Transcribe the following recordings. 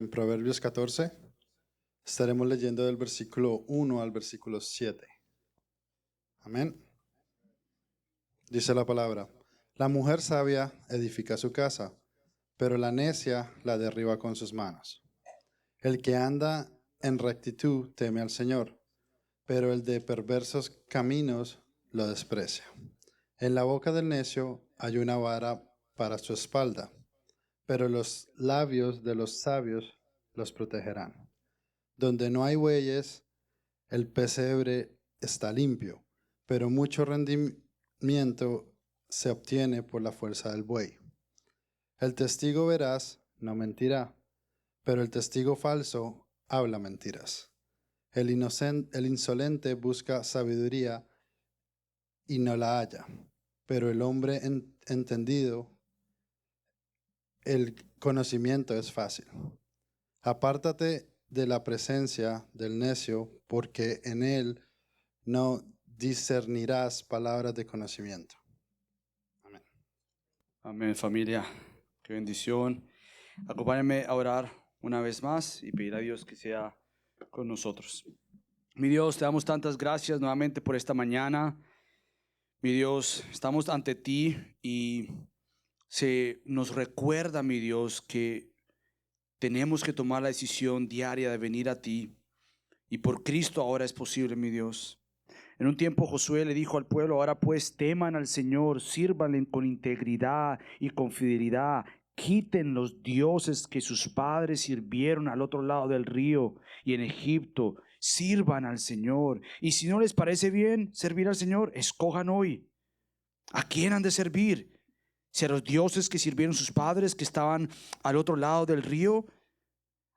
En Proverbios 14 estaremos leyendo del versículo 1 al versículo 7. Amén. Dice la palabra: La mujer sabia edifica su casa, pero la necia la derriba con sus manos. El que anda en rectitud teme al Señor, pero el de perversos caminos lo desprecia. En la boca del necio hay una vara para su espalda, pero los labios de los sabios los protegerán. Donde no hay bueyes, el pesebre está limpio, pero mucho rendimiento se obtiene por la fuerza del buey. El testigo veraz no mentirá, pero el testigo falso habla mentiras. El insolente busca sabiduría y no la halla, pero el hombre entendido, el conocimiento es fácil. Apártate de la presencia del necio, porque en él no discernirás palabras de conocimiento. Amén. Amén, familia. Qué bendición. Acompáñenme a orar una vez más y pedir a Dios que sea con nosotros. Mi Dios, te damos tantas gracias nuevamente por esta mañana. Mi Dios, estamos ante ti y se nos recuerda, mi Dios, que tenemos que tomar la decisión diaria de venir a ti. Y por Cristo ahora es posible, mi Dios. En un tiempo Josué le dijo al pueblo: ahora pues teman al Señor, sírvanle con integridad y con fidelidad. Quiten los dioses que sus padres sirvieron al otro lado del río y en Egipto. Sirvan al Señor. Y si no les parece bien servir al Señor, escojan hoy. ¿A quién han de servir? ¿Si a los dioses que sirvieron sus padres que estaban al otro lado del río?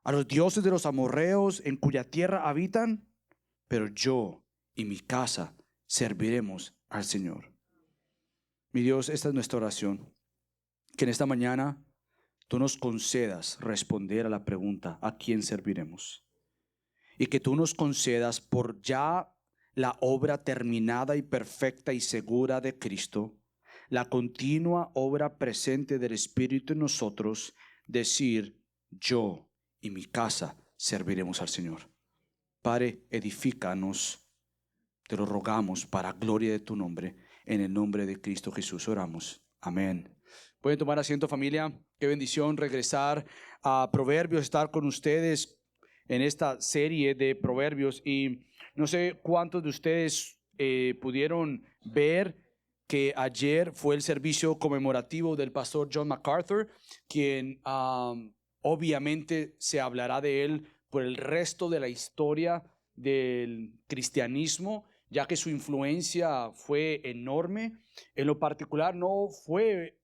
¿A los dioses de los amorreos en cuya tierra habitan? Pero yo y mi casa serviremos al Señor. Mi Dios, esta es nuestra oración. Que en esta mañana tú nos concedas responder a la pregunta: ¿a quién serviremos? Y que tú nos concedas, por ya la obra terminada y perfecta y segura de Cristo, la continua obra presente del Espíritu en nosotros, decir: yo y mi casa serviremos al Señor. Padre, edifícanos, te lo rogamos para gloria de tu nombre. En el nombre de Cristo Jesús oramos. Amén. Pueden tomar asiento, familia. Qué bendición regresar a Proverbios, estar con ustedes en esta serie de Proverbios. Y no sé cuántos de ustedes pudieron ver que ayer fue el servicio conmemorativo del pastor John MacArthur, quien obviamente se hablará de él por el resto de la historia del cristianismo, ya que su influencia fue enorme. En lo particular no fue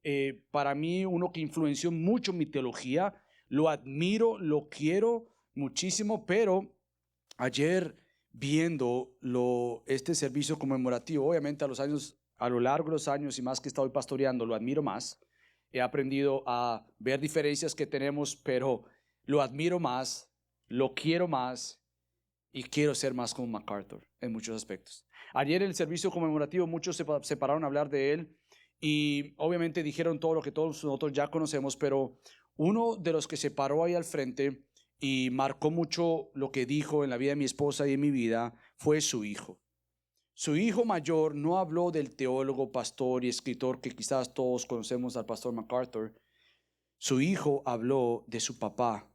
para mí uno que influenció mucho mi teología. Lo admiro, lo quiero muchísimo, pero ayer viendo este servicio conmemorativo, obviamente a lo largo de los años y más que estoy pastoreando, lo admiro más. He aprendido a ver diferencias que tenemos, pero lo admiro más, lo quiero más y quiero ser más como MacArthur en muchos aspectos. Ayer en el servicio conmemorativo muchos se pararon a hablar de él y obviamente dijeron todo lo que todos nosotros ya conocemos, pero uno de los que se paró ahí al frente y marcó mucho lo que dijo en la vida de mi esposa y en mi vida fue su hijo. Su hijo mayor no habló del teólogo, pastor y escritor que quizás todos conocemos al pastor MacArthur. Su hijo habló de su papá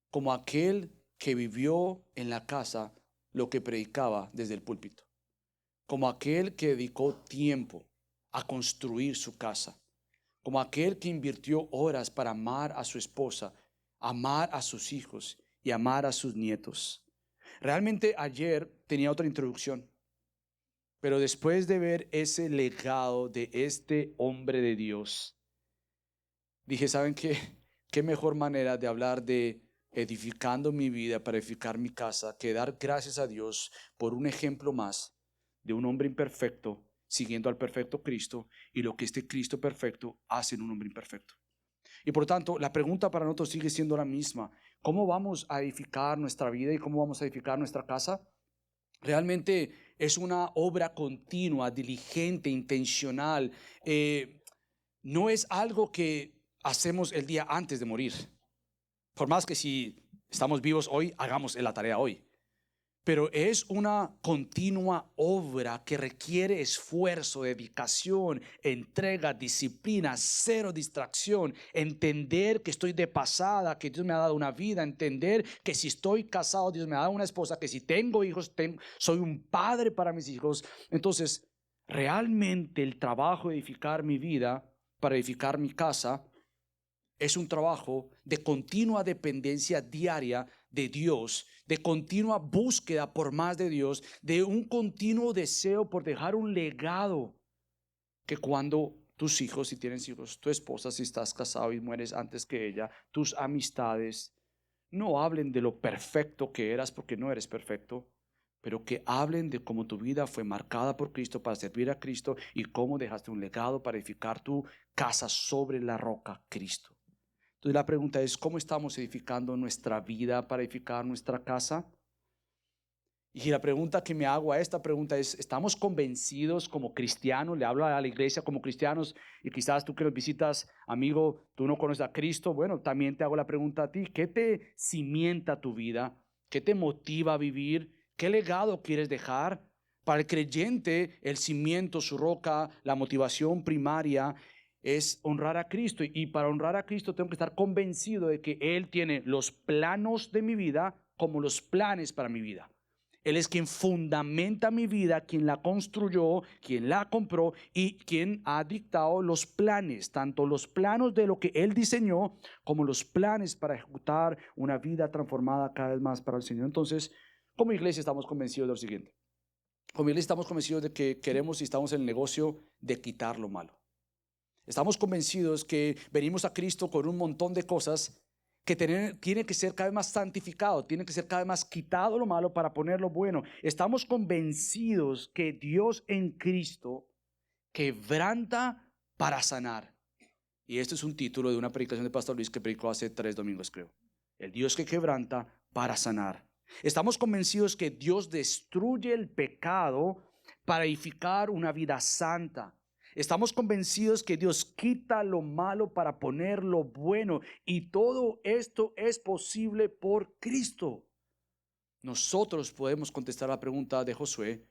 como aquel que vivió en la casa lo que predicaba desde el púlpito, como aquel que dedicó tiempo a construir su casa, como aquel que invirtió horas para amar a su esposa, amar a sus hijos y amar a sus nietos. Realmente ayer tenía otra introducción, pero después de ver ese legado de este hombre de Dios, dije: ¿saben qué? ¿Qué mejor manera de hablar de edificando mi vida para edificar mi casa que dar gracias a Dios por un ejemplo más de un hombre imperfecto siguiendo al perfecto Cristo y lo que este Cristo perfecto hace en un hombre imperfecto? Y por tanto, la pregunta para nosotros sigue siendo la misma: ¿cómo vamos a edificar nuestra vida y cómo vamos a edificar nuestra casa? Realmente es una obra continua, diligente, intencional. No es algo que hacemos el día antes de morir. Por más que si estamos vivos hoy, hagamos la tarea hoy. Pero es una continua obra que requiere esfuerzo, dedicación, entrega, disciplina, cero distracción. Entender que estoy de pasada, que Dios me ha dado una vida. Entender que si estoy casado, Dios me ha dado una esposa. Que si tengo hijos, soy un padre para mis hijos. Entonces, realmente el trabajo de edificar mi vida, para edificar mi casa, es un trabajo de continua dependencia diaria de Dios, de continua búsqueda por más de Dios, de un continuo deseo por dejar un legado que cuando tus hijos, si tienes hijos, tu esposa, si estás casado y mueres antes que ella, tus amistades, no hablen de lo perfecto que eras porque no eres perfecto, pero que hablen de cómo tu vida fue marcada por Cristo para servir a Cristo y cómo dejaste un legado para edificar tu casa sobre la roca Cristo. Entonces la pregunta es, ¿cómo estamos edificando nuestra vida para edificar nuestra casa? Y la pregunta que me hago a esta pregunta es, ¿estamos convencidos como cristianos? Le hablo a la iglesia como cristianos y quizás tú que nos visitas, amigo, tú no conoces a Cristo. Bueno, también te hago la pregunta a ti, ¿qué te cimienta tu vida? ¿Qué te motiva a vivir? ¿Qué legado quieres dejar? Para el creyente, el cimiento, su roca, la motivación primaria es honrar a Cristo. Y para honrar a Cristo tengo que estar convencido de que Él tiene los planos de mi vida como los planes para mi vida. Él es quien fundamenta mi vida, quien la construyó, quien la compró y quien ha dictado los planes, tanto los planos de lo que Él diseñó como los planes para ejecutar una vida transformada cada vez más para el Señor. Entonces, como iglesia estamos convencidos de lo siguiente. Como iglesia estamos convencidos de que queremos y estamos en el negocio de quitar lo malo. Estamos convencidos que venimos a Cristo con un montón de cosas que tiene que ser cada vez más santificado, tiene que ser cada vez más quitado lo malo para poner lo bueno. Estamos convencidos que Dios en Cristo quebranta para sanar. Y este es un título de una predicación de Pastor Luis que predicó hace 3 domingos, creo. El Dios que quebranta para sanar. Estamos convencidos que Dios destruye el pecado para edificar una vida santa. Estamos convencidos que Dios quita lo malo para poner lo bueno, y todo esto es posible por Cristo. Nosotros podemos contestar la pregunta de Josué: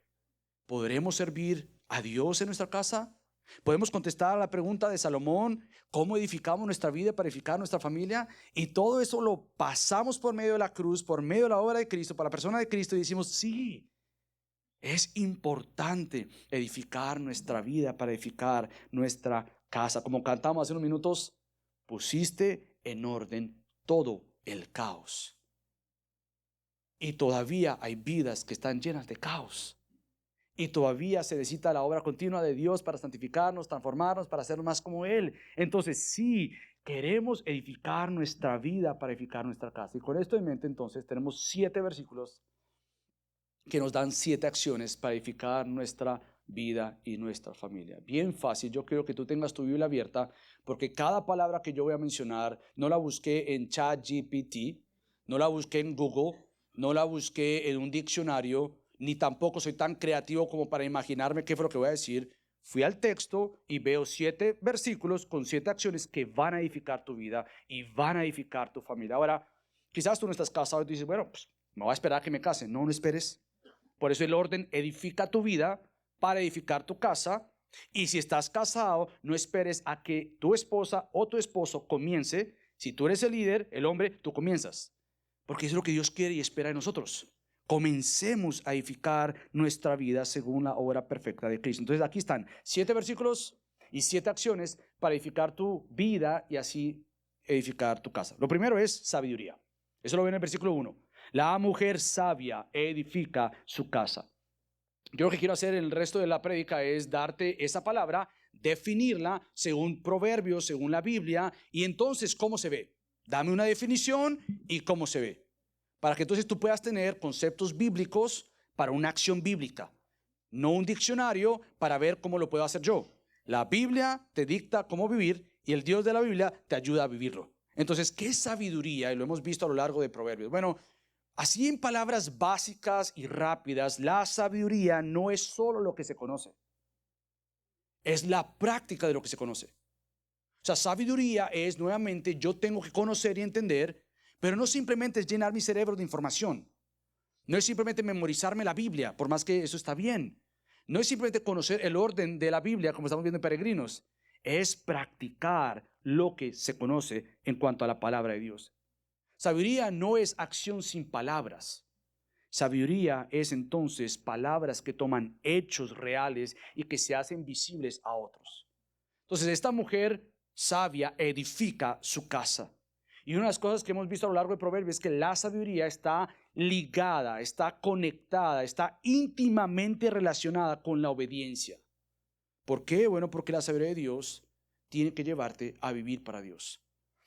¿podremos servir a Dios en nuestra casa? Podemos contestar a la pregunta de Salomón: ¿cómo edificamos nuestra vida para edificar nuestra familia? Y todo eso lo pasamos por medio de la cruz, por medio de la obra de Cristo, por la persona de Cristo, y decimos: sí, es importante edificar nuestra vida para edificar nuestra casa. Como cantamos hace unos minutos, pusiste en orden todo el caos. Y todavía hay vidas que están llenas de caos. Y todavía se necesita la obra continua de Dios para santificarnos, transformarnos, para ser más como Él. Entonces, sí, queremos edificar nuestra vida para edificar nuestra casa. Y con esto en mente, entonces, tenemos 7 versículos que nos dan 7 acciones para edificar nuestra vida y nuestra familia. Bien fácil. Yo quiero que tú tengas tu Biblia abierta, porque cada palabra que yo voy a mencionar no la busqué en ChatGPT, no la busqué en Google, no la busqué en un diccionario, ni tampoco soy tan creativo como para imaginarme qué fue lo que voy a decir. Fui al texto y veo 7 versículos con 7 acciones que van a edificar tu vida y van a edificar tu familia. Ahora, quizás tú no estás casado y dices: bueno, pues me voy a esperar a que me case. No, no esperes. Por eso el orden: edifica tu vida para edificar tu casa. Y si estás casado, no esperes a que tu esposa o tu esposo comience. Si tú eres el líder, el hombre, tú comienzas. Porque es lo que Dios quiere y espera de nosotros. Comencemos a edificar nuestra vida según la obra perfecta de Cristo. Entonces aquí están 7 versículos y 7 acciones para edificar tu vida y así edificar tu casa. Lo primero es sabiduría. Eso lo ven en el versículo 1. La mujer sabia edifica su casa. Yo lo que quiero hacer en el resto de la prédica es darte esa palabra, definirla según Proverbios, según la Biblia, y entonces ¿cómo se ve? Dame una definición y cómo se ve, para que entonces tú puedas tener conceptos bíblicos para una acción bíblica, no un diccionario para ver cómo lo puedo hacer yo. La Biblia te dicta cómo vivir y el Dios de la Biblia te ayuda a vivirlo. Entonces, ¿qué es sabiduría? Y lo hemos visto a lo largo de Proverbios. Bueno, así en palabras básicas y rápidas, la sabiduría no es solo lo que se conoce, es la práctica de lo que se conoce. O sea, sabiduría es, nuevamente, yo tengo que conocer y entender, Pero no simplemente es llenar mi cerebro de información. No es simplemente memorizarme la Biblia, por más que eso está bien. No es simplemente conocer el orden de la Biblia, como estamos viendo en Peregrinos. Es practicar lo que se conoce en cuanto a la palabra de Dios. Sabiduría no es acción sin palabras. Sabiduría es entonces palabras que toman hechos reales y que se hacen visibles a otros. Entonces, esta mujer sabia edifica su casa. Y una de las cosas que hemos visto a lo largo de Proverbios es que la sabiduría está ligada, está conectada, está íntimamente relacionada con la obediencia. ¿Por qué? Bueno, porque la sabiduría de Dios tiene que llevarte a vivir para Dios.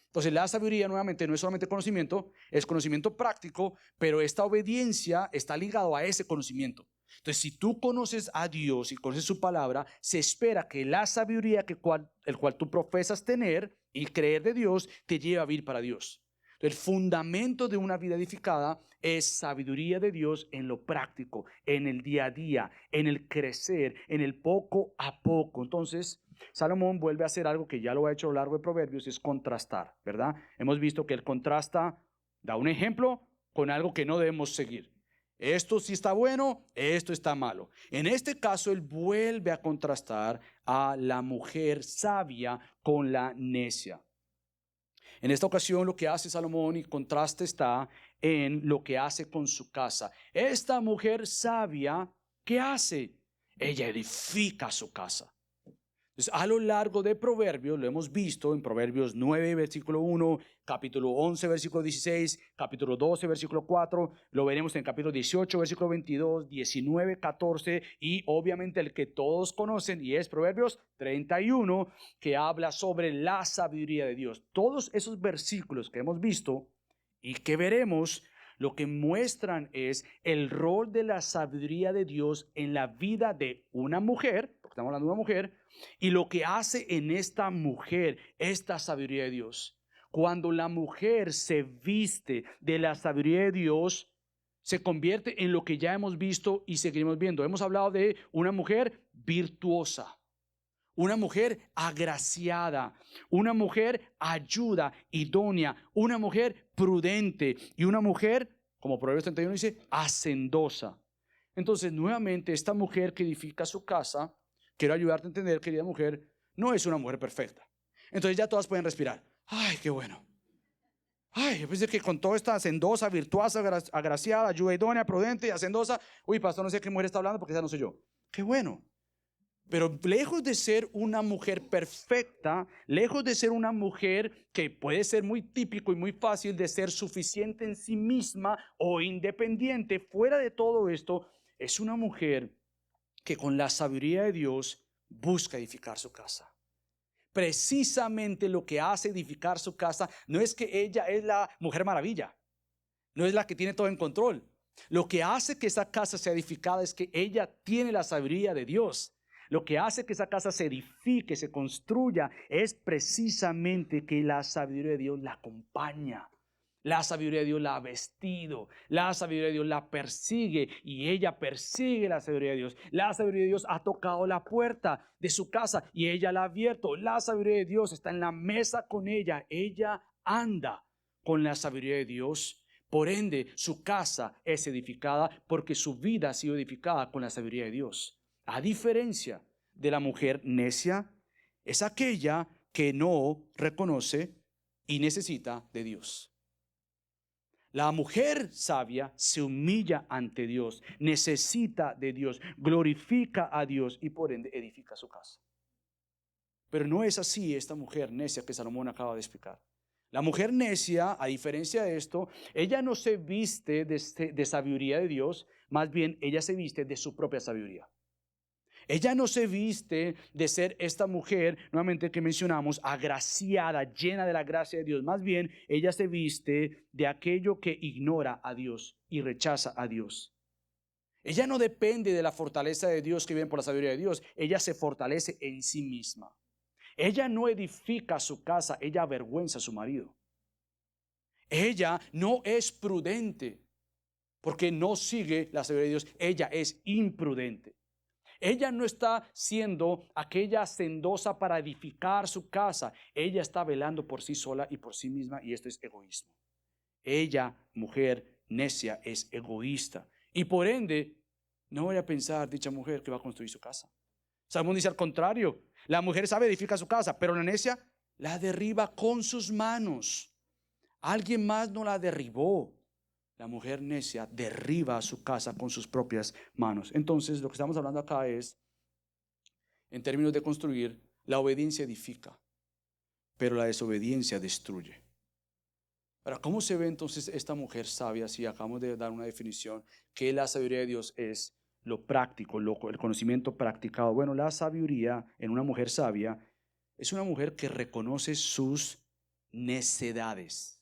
Entonces, la sabiduría nuevamente no es solamente conocimiento, es conocimiento práctico, pero esta obediencia está ligado a ese conocimiento. Entonces, si tú conoces a Dios y conoces su palabra, se espera que la sabiduría el cual tú profesas tener y creer de Dios te lleve a vivir para Dios. El fundamento de una vida edificada es sabiduría de Dios en lo práctico, en el día a día, en el crecer, en el poco a poco. Entonces, Salomón vuelve a hacer algo que ya lo ha hecho a lo largo de Proverbios, es contrastar, ¿verdad? Hemos visto que él contrasta, da un ejemplo con algo que no debemos seguir. Esto sí está bueno, esto está malo. En este caso, él vuelve a contrastar a la mujer sabia con la necia. En esta ocasión lo que hace Salomón y contraste está en lo que hace con su casa. Esta mujer sabia, ¿qué hace? Ella edifica su casa. Entonces, a lo largo de Proverbios, lo hemos visto en Proverbios 9, versículo 1, capítulo 11, versículo 16, capítulo 12, versículo 4, lo veremos en capítulo 18, versículo 22, 19, 14 y obviamente el que todos conocen y es Proverbios 31, que habla sobre la sabiduría de Dios. Todos esos versículos que hemos visto y que veremos, lo que muestran es el rol de la sabiduría de Dios en la vida de una mujer, porque estamos hablando de una mujer, y lo que hace en esta mujer, esta sabiduría de Dios. Cuando la mujer se viste de la sabiduría de Dios, se convierte en lo que ya hemos visto y seguiremos viendo. Hemos hablado de una mujer virtuosa, una mujer agraciada, una mujer ayuda, idónea, una mujer prudente y una mujer, como Proverbios 31 dice, hacendosa. Entonces, nuevamente, esta mujer que edifica su casa, quiero ayudarte a entender, querida mujer, no es una mujer perfecta. Entonces ya todas pueden respirar. Ay, qué bueno. Ay, yo pensé que con toda esta hacendosa, virtuosa, agraciada, ayuda idónea, prudente y hacendosa, uy, pastor, no sé qué mujer está hablando porque esa no soy yo. Qué bueno. Pero lejos de ser una mujer perfecta, lejos de ser una mujer que puede ser muy típico y muy fácil de ser suficiente en sí misma o independiente, fuera de todo esto, es una mujer que con la sabiduría de Dios busca edificar su casa. Precisamente lo que hace edificar su casa no es que ella es la mujer maravilla, no es la que tiene todo en control. Lo que hace que esa casa sea edificada es que ella tiene la sabiduría de Dios. Lo que hace que esa casa se edifique, se construya, es precisamente que la sabiduría de Dios la acompaña. La sabiduría de Dios la ha vestido, la sabiduría de Dios la persigue y ella persigue la sabiduría de Dios. La sabiduría de Dios ha tocado la puerta de su casa y ella la ha abierto. La sabiduría de Dios está en la mesa con ella. Ella anda con la sabiduría de Dios. Por ende, su casa es edificada porque su vida ha sido edificada con la sabiduría de Dios. A diferencia de la mujer necia, es aquella que no reconoce y necesita de Dios. La mujer sabia se humilla ante Dios, necesita de Dios, glorifica a Dios y por ende edifica su casa. Pero no es así esta mujer necia que Salomón acaba de explicar. La mujer necia, a diferencia de esto, ella no se viste de sabiduría de Dios, más bien ella se viste de su propia sabiduría. Ella no se viste de ser esta mujer, nuevamente que mencionamos, agraciada, llena de la gracia de Dios. Más bien, ella se viste de aquello que ignora a Dios y rechaza a Dios. Ella no depende de la fortaleza de Dios que viene por la sabiduría de Dios. Ella se fortalece en sí misma. Ella no edifica su casa, ella avergüenza a su marido. Ella no es prudente porque no sigue la sabiduría de Dios. Ella es imprudente. Ella no está siendo aquella hacendosa para edificar su casa. Ella está velando por sí sola y por sí misma y esto es egoísmo. Ella, mujer necia, es egoísta. Y por ende, no voy a pensar dicha mujer que va a construir su casa. Salomón dice al contrario. La mujer sabe edifica su casa, pero la necia la derriba con sus manos. Alguien más no la derribó. La mujer necia derriba su casa con sus propias manos. Entonces, lo que estamos hablando acá es, en términos de construir, la obediencia edifica, pero la desobediencia destruye. Ahora, ¿cómo se ve entonces esta mujer sabia? Si acabamos de dar una definición, que la sabiduría de Dios es lo práctico, el conocimiento practicado. Bueno, la sabiduría en una mujer sabia es una mujer que reconoce sus necedades.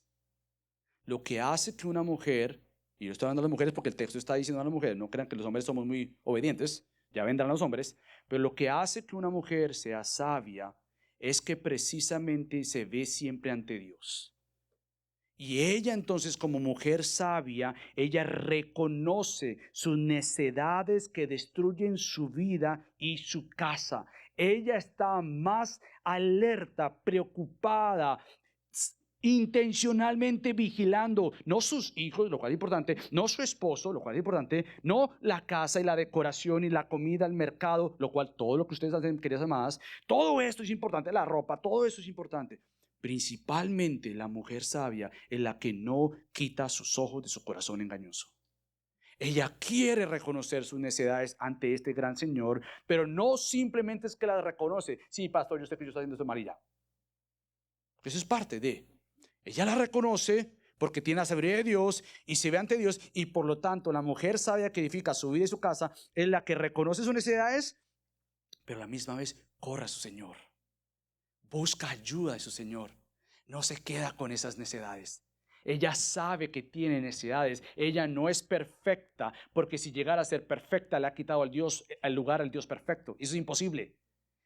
Lo que hace que una mujer, y yo estoy hablando de las mujeres porque el texto está diciendo a las mujeres, no crean que los hombres somos muy obedientes, ya vendrán los hombres, pero lo que hace que una mujer sea sabia es que precisamente se ve siempre ante Dios. Y ella entonces, como mujer sabia, ella reconoce sus necedades que destruyen su vida y su casa. Ella está más alerta, preocupada, intencionalmente vigilando, no sus hijos, lo cual es importante, no su esposo, lo cual es importante, no la casa y la decoración y la comida, el mercado, lo cual todo lo que ustedes hacen, queridas amadas, todo esto es importante, la ropa, todo eso es importante. Principalmente la mujer sabia es la que no quita sus ojos de su corazón engañoso. Ella quiere reconocer sus necesidades ante este gran Señor, pero no simplemente es que las reconoce. Sí, pastor, yo sé que yo estoy haciendo esto mal y ya. Eso es parte de. Ella la reconoce porque tiene la sabiduría de Dios y se ve ante Dios, y por lo tanto la mujer sabia que edifica su vida y su casa es la que reconoce sus necesidades, pero a la misma vez corre a su Señor. Busca ayuda de su Señor. No se queda con esas necesidades. Ella sabe que tiene necesidades. Ella no es perfecta, porque si llegara a ser perfecta le ha quitado al lugar al Dios perfecto. Eso es imposible.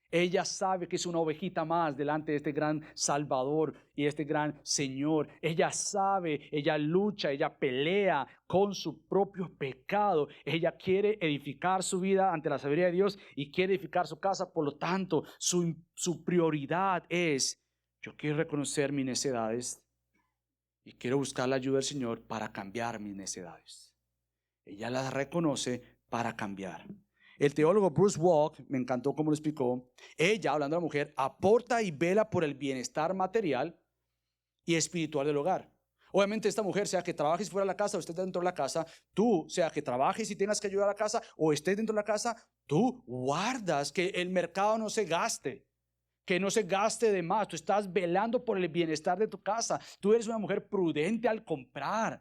Ella sabe que es una ovejita más delante de este gran Salvador y este gran Señor. Ella sabe, ella lucha, ella pelea con su propio pecado. Ella quiere edificar su vida ante la sabiduría de Dios y quiere edificar su casa. Por lo tanto, su prioridad es: yo quiero reconocer mis necesidades y quiero buscar la ayuda del Señor para cambiar mis necesidades. Ella las reconoce para cambiar. El teólogo Bruce Walk, me encantó cómo lo explicó. Ella, hablando de la mujer, aporta y vela por el bienestar material y espiritual del hogar. Obviamente esta mujer, sea que trabajes fuera de la casa o estés dentro de la casa, tú, sea que trabajes y tengas que ayudar a la casa o estés dentro de la casa, tú guardas que el mercado no se gaste, que no se gaste de más. Tú estás velando por el bienestar de tu casa. Tú eres una mujer prudente al comprar.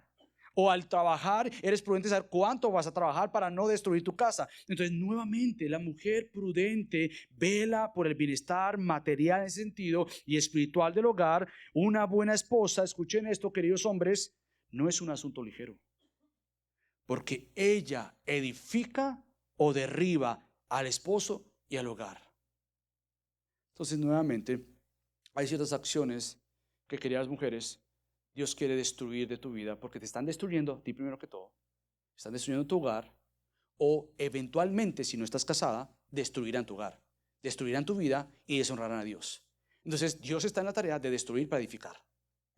O al trabajar, eres prudente saber cuánto vas a trabajar para no destruir tu casa. Entonces, nuevamente, la mujer prudente vela por el bienestar material en ese sentido y espiritual del hogar. Una buena esposa, escuchen esto, queridos hombres, no es un asunto ligero. Porque ella edifica o derriba al esposo y al hogar. Entonces, nuevamente, hay ciertas acciones que, queridas mujeres, Dios quiere destruir de tu vida porque te están destruyendo a ti primero que todo. Están destruyendo tu hogar, o eventualmente, si no estás casada, destruirán tu hogar, destruirán tu vida y deshonrarán a Dios. Entonces Dios está en la tarea de destruir para edificar.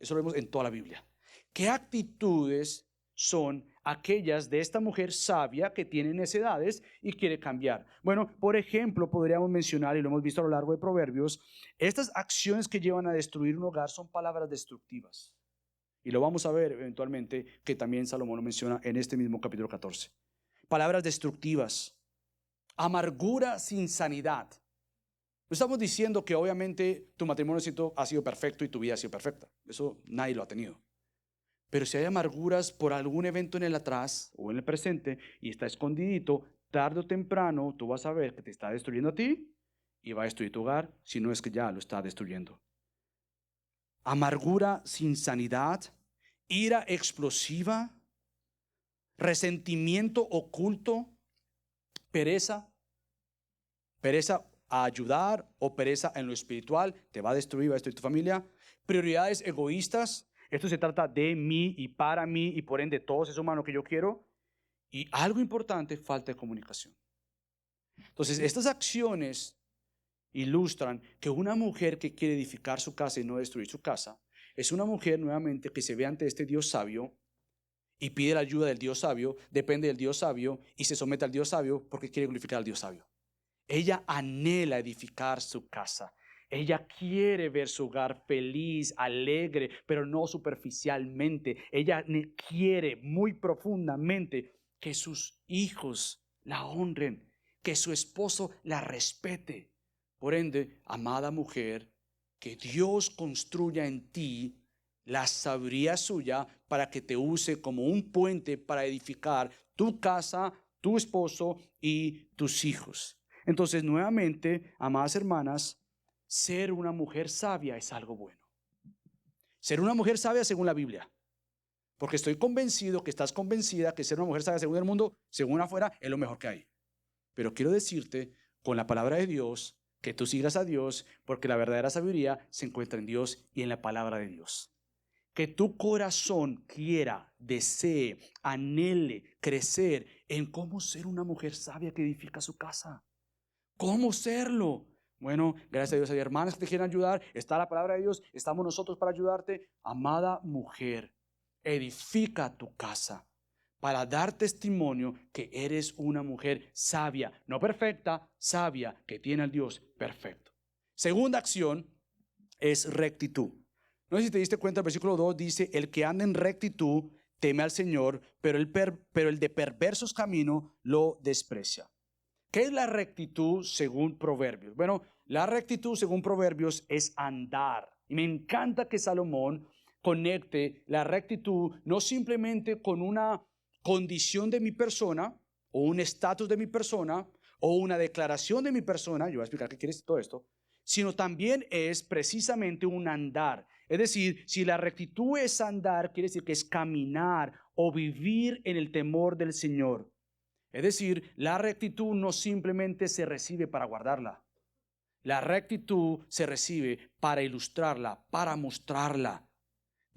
Eso lo vemos en toda la Biblia. ¿Qué actitudes son aquellas de esta mujer sabia que tiene necesidades y quiere cambiar? Bueno, por ejemplo, podríamos mencionar, y lo hemos visto a lo largo de Proverbios, estas acciones que llevan a destruir un hogar son palabras destructivas. Y lo vamos a ver eventualmente, que también Salomón lo menciona en este mismo capítulo 14. Palabras destructivas, amargura sin sanidad. No estamos diciendo que obviamente tu matrimonio ha sido perfecto y tu vida ha sido perfecta. Eso nadie lo ha tenido. Pero si hay amarguras por algún evento en el atrás o en el presente y está escondidito, tarde o temprano tú vas a ver que te está destruyendo a ti y va a destruir tu hogar, si no es que ya lo está destruyendo. Amargura sin sanidad, ira explosiva, resentimiento oculto, pereza a ayudar o pereza en lo espiritual, te va a destruir tu familia. Prioridades egoístas, esto se trata de mí y para mí y por ende todo es humano que yo quiero. Y algo importante, falta de comunicación. Entonces, estas acciones ilustran que una mujer que quiere edificar su casa y no destruir su casa es una mujer nuevamente que se ve ante este Dios sabio y pide la ayuda del Dios sabio, depende del Dios sabio y se somete al Dios sabio porque quiere glorificar al Dios sabio. Ella anhela edificar su casa. Ella quiere ver su hogar feliz, alegre, pero no superficialmente. Ella quiere muy profundamente que sus hijos la honren, que su esposo la respete. Por ende, amada mujer, que Dios construya en ti la sabiduría suya para que te use como un puente para edificar tu casa, tu esposo y tus hijos. Entonces, nuevamente, amadas hermanas, ser una mujer sabia es algo bueno. Ser una mujer sabia según la Biblia. Porque estoy convencido que estás convencida que ser una mujer sabia según el mundo, según afuera, es lo mejor que hay. Pero quiero decirte, con la palabra de Dios, que tú sigas a Dios, porque la verdadera sabiduría se encuentra en Dios y en la palabra de Dios. Que tu corazón quiera, desee, anhele crecer en cómo ser una mujer sabia que edifica su casa. ¿Cómo serlo? Bueno, gracias a Dios hay hermanas que te quieren ayudar. Está la palabra de Dios. Estamos nosotros para ayudarte. Amada mujer, edifica tu casa para dar testimonio que eres una mujer sabia, no perfecta, sabia, que tiene al Dios perfecto. Segunda acción es rectitud. No sé si te diste cuenta, el versículo 2 dice, el que anda en rectitud teme al Señor, pero el de perversos caminos lo desprecia. ¿Qué es la rectitud según Proverbios? Bueno, la rectitud según Proverbios es andar. Y me encanta que Salomón conecte la rectitud no simplemente con una condición de mi persona o un estatus de mi persona o una declaración de mi persona, yo voy a explicar qué quiere decir todo esto, sino también es precisamente un andar. Es decir, si la rectitud es andar, quiere decir que es caminar o vivir en el temor del Señor. Es decir, la rectitud no simplemente se recibe para guardarla. La rectitud se recibe para ilustrarla, para mostrarla.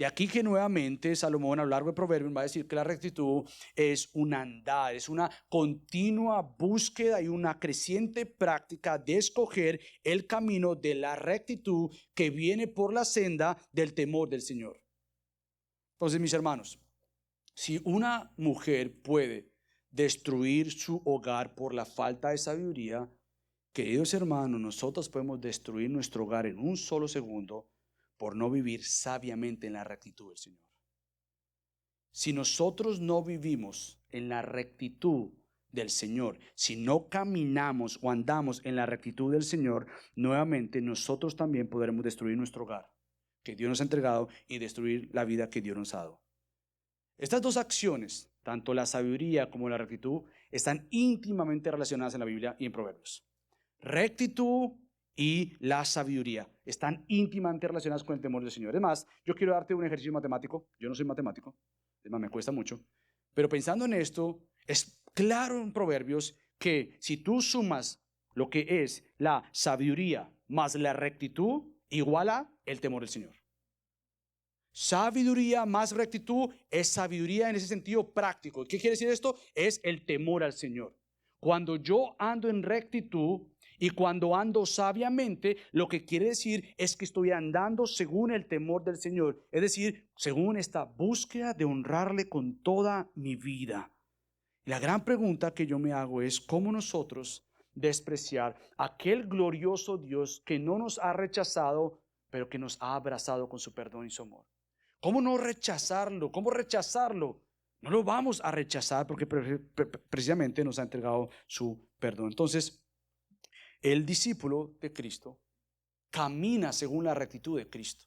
De aquí que nuevamente Salomón a lo largo de Proverbios va a decir que la rectitud es un andar, es una continua búsqueda y una creciente práctica de escoger el camino de la rectitud que viene por la senda del temor del Señor. Entonces, mis hermanos, si una mujer puede destruir su hogar por la falta de sabiduría, queridos hermanos, nosotros podemos destruir nuestro hogar en un solo segundo por no vivir sabiamente en la rectitud del Señor. Si nosotros no vivimos en la rectitud del Señor, si no caminamos o andamos en la rectitud del Señor, nuevamente nosotros también podremos destruir nuestro hogar que Dios nos ha entregado y destruir la vida que Dios nos ha dado. Estas dos acciones, tanto la sabiduría como la rectitud, están íntimamente relacionadas en la Biblia y en Proverbios. Rectitud y la sabiduría están íntimamente relacionadas con el temor del Señor. Además, yo quiero darte un ejercicio matemático. Yo no soy matemático, además me cuesta mucho. Pero pensando en esto, es claro en Proverbios que si tú sumas lo que es la sabiduría más la rectitud, igual a el temor del Señor. Sabiduría más rectitud es sabiduría en ese sentido práctico. ¿Qué quiere decir esto? Es el temor al Señor. Cuando yo ando en rectitud y cuando ando sabiamente, lo que quiere decir es que estoy andando según el temor del Señor. Es decir, según esta búsqueda de honrarle con toda mi vida. La gran pregunta que yo me hago es ¿cómo nosotros despreciar a aquel glorioso Dios que no nos ha rechazado, pero que nos ha abrazado con su perdón y su amor? ¿Cómo no rechazarlo? ¿Cómo rechazarlo? No lo vamos a rechazar porque precisamente nos ha entregado su perdón. Entonces, el discípulo de Cristo camina según la rectitud de Cristo.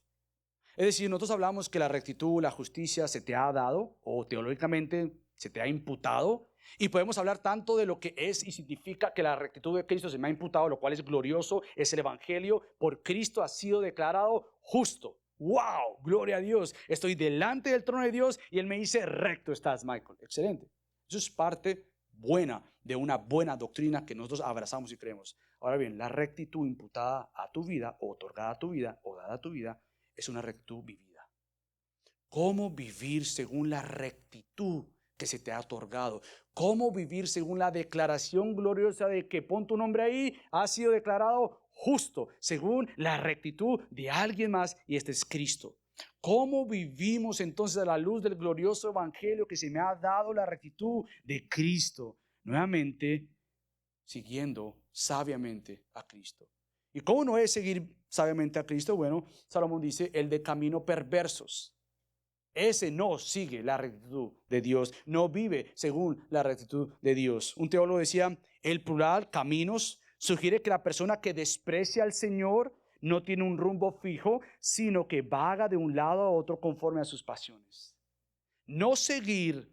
Es decir, nosotros hablamos que la rectitud, la justicia se te ha dado o teológicamente se te ha imputado. Y podemos hablar tanto de lo que es y significa que la rectitud de Cristo se me ha imputado, lo cual es glorioso, es el evangelio. Por Cristo ha sido declarado justo. ¡Wow! Gloria a Dios. Estoy delante del trono de Dios y Él me dice, recto estás, Michael. Excelente. Eso es parte buena de una buena doctrina que nosotros abrazamos y creemos. Ahora bien, la rectitud imputada a tu vida, o otorgada a tu vida, o dada a tu vida, es una rectitud vivida. ¿Cómo vivir según la rectitud que se te ha otorgado? ¿Cómo vivir según la declaración gloriosa de que pon tu nombre ahí, ha sido declarado justo según la rectitud de alguien más y este es Cristo? ¿Cómo vivimos entonces a la luz del glorioso evangelio que se me ha dado la rectitud de Cristo? Nuevamente, siguiendo sabiamente a Cristo. ¿Y cómo no es seguir sabiamente a Cristo? Bueno, Salomón dice, el de camino perversos. Ese no sigue la rectitud de Dios, no vive según la rectitud de Dios. Un teólogo decía, el plural, caminos, sugiere que la persona que desprecia al Señor no tiene un rumbo fijo, sino que vaga de un lado a otro conforme a sus pasiones. No seguir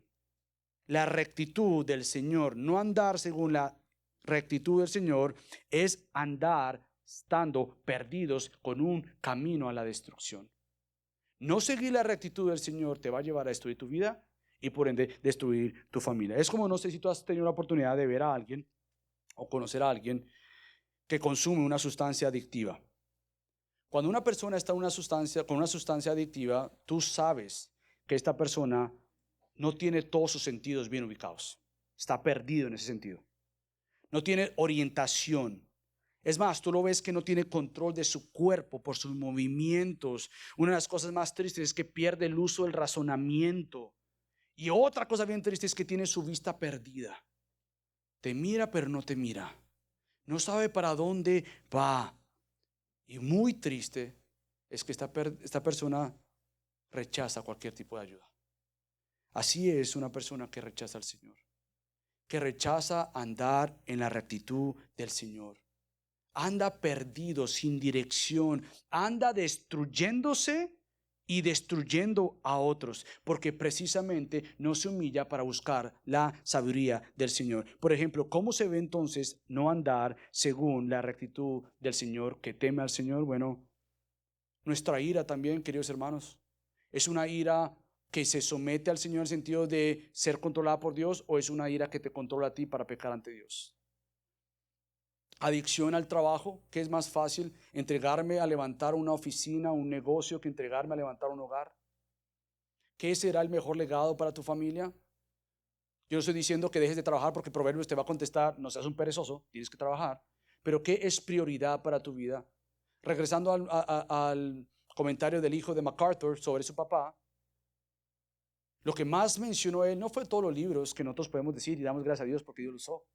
la rectitud del Señor, no andar según la rectitud del Señor, es andar estando perdidos con un camino a la destrucción. No seguir la rectitud del Señor te va a llevar a destruir tu vida y por ende destruir tu familia. Es como, no sé si tú has tenido la oportunidad de ver a alguien o conocer a alguien que consume una sustancia adictiva. Cuando una persona está con una sustancia adictiva, tú sabes que esta persona no tiene todos sus sentidos bien ubicados. Está perdido en ese sentido. No tiene orientación. Es más, tú lo ves que no tiene control de su cuerpo por sus movimientos. Una de las cosas más tristes es que pierde el uso del razonamiento. Y otra cosa bien triste es que tiene su vista perdida. Te mira pero no te mira. No sabe para dónde va. Y muy triste es que esta persona rechaza cualquier tipo de ayuda. Así es una persona que rechaza al Señor, que rechaza andar en la rectitud del Señor. Anda perdido, sin dirección, anda destruyéndose y destruyendo a otros, porque precisamente no se humilla para buscar la sabiduría del Señor. Por ejemplo, ¿cómo se ve entonces no andar según la rectitud del Señor, que teme al Señor? Bueno, nuestra ira también, queridos hermanos, es una ira que se somete al Señor en el sentido de ser controlada por Dios, o es una ira que te controla a ti para pecar ante Dios. Adicción al trabajo, ¿qué es más fácil? ¿Entregarme a levantar una oficina, un negocio, que entregarme a levantar un hogar? ¿Qué será el mejor legado para tu familia? Yo no estoy diciendo que dejes de trabajar, porque Proverbios te va a contestar, no seas un perezoso, tienes que trabajar. Pero ¿qué es prioridad para tu vida? Regresando al comentario del hijo de MacArthur sobre su papá, lo que más mencionó él no fue todos los libros que nosotros podemos decir y damos gracias a Dios porque Dios los usó.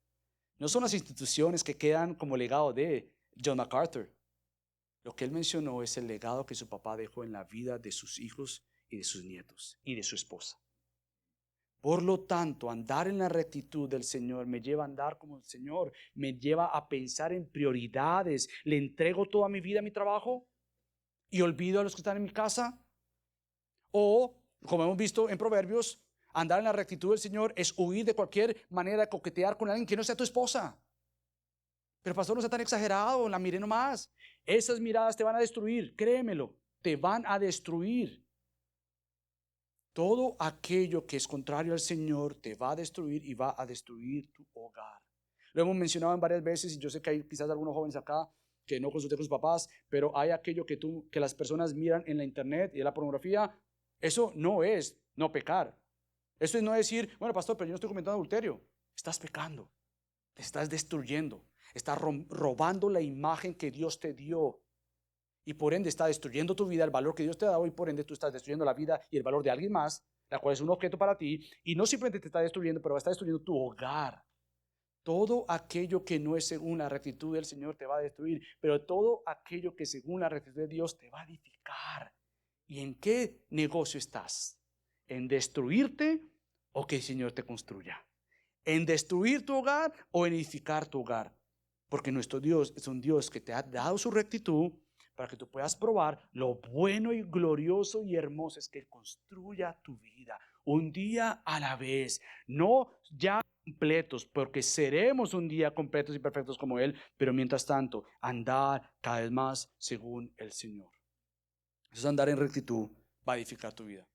No son las instituciones que quedan como legado de John MacArthur. Lo que él mencionó es el legado que su papá dejó en la vida de sus hijos y de sus nietos y de su esposa. Por lo tanto, andar en la rectitud del Señor me lleva a andar como el Señor, me lleva a pensar en prioridades. ¿Le entrego toda mi vida a mi trabajo y olvido a los que están en mi casa? O, como hemos visto en Proverbios, andar en la rectitud del Señor es huir de cualquier manera de coquetear con alguien que no sea tu esposa. Pero pastor, no sea tan exagerado, la miré nomás. Esas miradas te van a destruir, créemelo, te van a destruir. Todo aquello que es contrario al Señor te va a destruir y va a destruir tu hogar. Lo hemos mencionado en varias veces y yo sé que hay quizás algunos jóvenes acá que no consulten con sus papás, pero hay aquello que las personas miran en la internet y en la pornografía. Eso no es no pecar. Eso es no decir, bueno, pastor, pero yo no estoy cometiendo adulterio. Estás pecando, te estás destruyendo, estás robando la imagen que Dios te dio. Y por ende está destruyendo tu vida, el valor que Dios te ha dado, y por ende tú estás destruyendo la vida y el valor de alguien más, la cual es un objeto para ti, y no simplemente te está destruyendo, pero está destruyendo tu hogar. Todo aquello que no es según la rectitud del Señor te va a destruir, pero todo aquello que según la rectitud de Dios te va a edificar. ¿Y en qué negocio estás? ¿En destruirte o que el Señor te construya? ¿En destruir tu hogar o en edificar tu hogar? Porque nuestro Dios es un Dios que te ha dado su rectitud para que tú puedas probar lo bueno y glorioso y hermoso es que Él construya tu vida un día a la vez, no ya completos, porque seremos un día completos y perfectos como Él, pero mientras tanto, andar cada vez más según el Señor. Eso es andar en rectitud, va a edificar tu vida.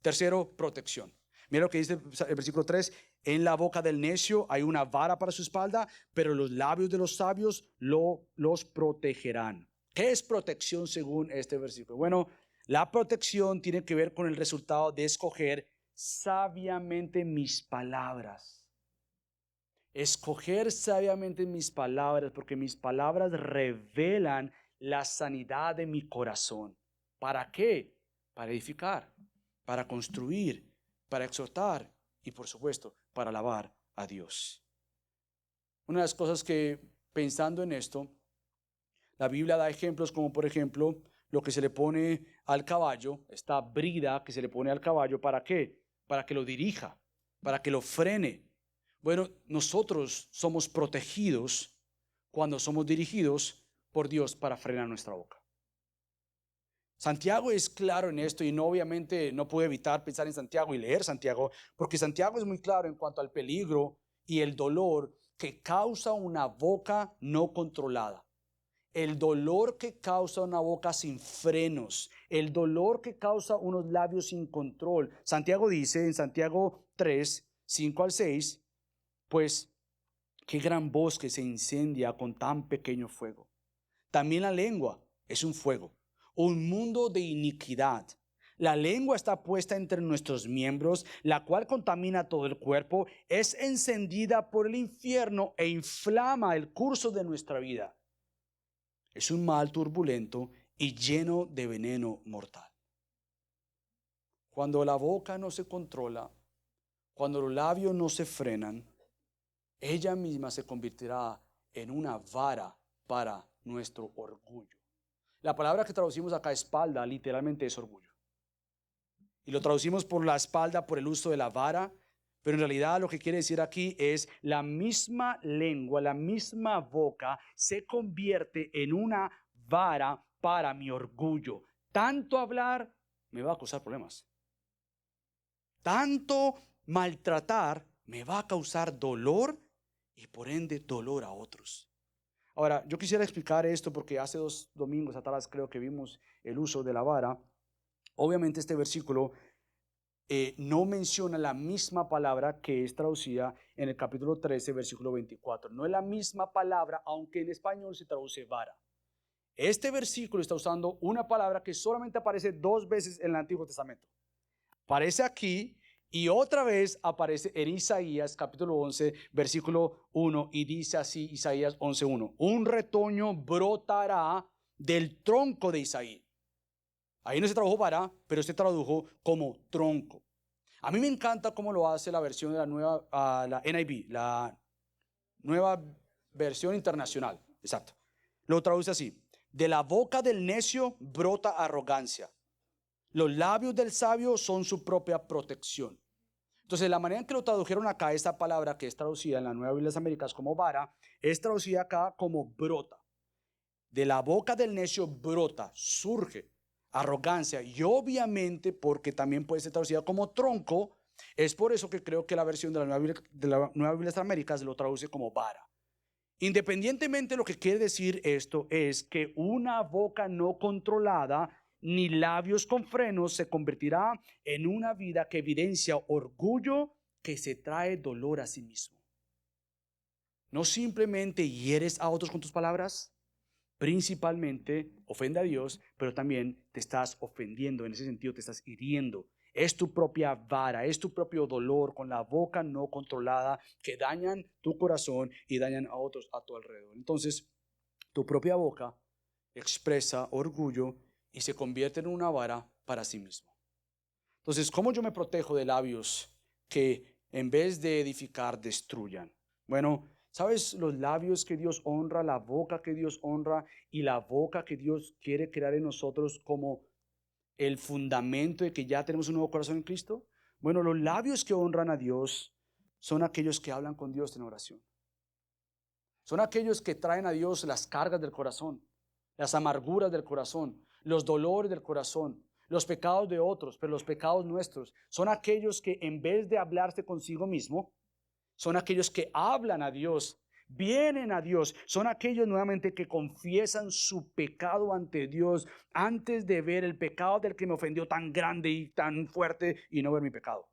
Tercero, protección. Mira lo que dice el versículo 3, en la boca del necio hay una vara para su espalda, pero los labios de los sabios los protegerán. ¿Qué es protección según este versículo? Bueno, la protección tiene que ver con el resultado de escoger sabiamente mis palabras. Escoger sabiamente mis palabras, porque mis palabras revelan la sanidad de mi corazón. ¿Para qué? para edificar, para construir, para exhortar y por supuesto para alabar a Dios. Una de las cosas que pensando en esto, la Biblia da ejemplos como por ejemplo lo que se le pone al caballo, esta brida que se le pone al caballo, ¿para qué? Para que lo dirija, para que lo frene. Bueno, nosotros somos protegidos cuando somos dirigidos por Dios para frenar nuestra boca. Santiago es claro en esto y no, obviamente no puedo evitar pensar en Santiago y leer Santiago, porque Santiago es muy claro en cuanto al peligro y el dolor que causa una boca no controlada. El dolor que causa una boca sin frenos, el dolor que causa unos labios sin control. Santiago dice en Santiago 3, 5 al 6, pues qué gran bosque se incendia con tan pequeño fuego. También la lengua es un fuego, un mundo de iniquidad. La lengua está puesta entre nuestros miembros, la cual contamina todo el cuerpo, es encendida por el infierno e inflama el curso de nuestra vida. Es un mal turbulento y lleno de veneno mortal. Cuando la boca no se controla, cuando los labios no se frenan, ella misma se convertirá en una vara para nuestro orgullo. La palabra que traducimos acá, espalda, literalmente es orgullo. Y lo traducimos por la espalda por el uso de la vara, pero en realidad lo que quiere decir aquí es la misma lengua, la misma boca se convierte en una vara para mi orgullo. Tanto hablar me va a causar problemas. Tanto maltratar me va a causar dolor y por ende dolor a otros. Ahora, yo quisiera explicar esto porque hace 2 domingos atrás creo que vimos el uso de la vara. Obviamente este versículo no menciona la misma palabra que es traducida en el capítulo 13, versículo 24. No es la misma palabra, aunque en español se traduce vara. Este versículo está usando una palabra que solamente aparece 2 veces en el Antiguo Testamento. Aparece aquí y otra vez aparece en Isaías capítulo 11, versículo 1 y dice así Isaías 11:1. Un retoño brotará del tronco de Isaí. Ahí no se tradujo vara, pero se tradujo como tronco. A mí me encanta cómo lo hace la versión de la nueva, la NIV, la nueva versión internacional. Exacto. Lo traduce así. De la boca del necio brota arrogancia. Los labios del sabio son su propia protección. Entonces, la manera en que lo tradujeron acá, esta palabra que es traducida en la Nueva Biblia de las Américas como vara, es traducida acá como brota. De la boca del necio brota, surge arrogancia y obviamente porque también puede ser traducida como tronco, es por eso que creo que la versión de la Nueva Biblia de las Américas lo traduce como vara. Independientemente de lo que quiere decir esto es que una boca no controlada ni labios con frenos se convertirá en una vida que evidencia orgullo que se trae dolor a sí mismo. No simplemente hieres a otros con tus palabras, principalmente ofende a Dios, pero también te estás ofendiendo, en ese sentido te estás hiriendo. Es tu propia vara, es tu propio dolor con la boca no controlada que dañan tu corazón y dañan a otros a tu alrededor. Entonces, tu propia boca expresa orgullo y se convierte en una vara para sí mismo. Entonces, ¿cómo yo me protejo de labios que en vez de edificar destruyan? Bueno, ¿sabes los labios que Dios honra, la boca que Dios honra y la boca que Dios quiere crear en nosotros como el fundamento de que ya tenemos un nuevo corazón en Cristo? Bueno, los labios que honran a Dios son aquellos que hablan con Dios en oración. Son aquellos que traen a Dios las cargas del corazón, las amarguras del corazón, los dolores del corazón, los pecados de otros, pero los pecados nuestros. Son aquellos que en vez de hablarse consigo mismo, son aquellos que hablan a Dios, vienen a Dios. Son aquellos nuevamente que confiesan su pecado ante Dios antes de ver el pecado del que me ofendió tan grande y tan fuerte y no ver mi pecado.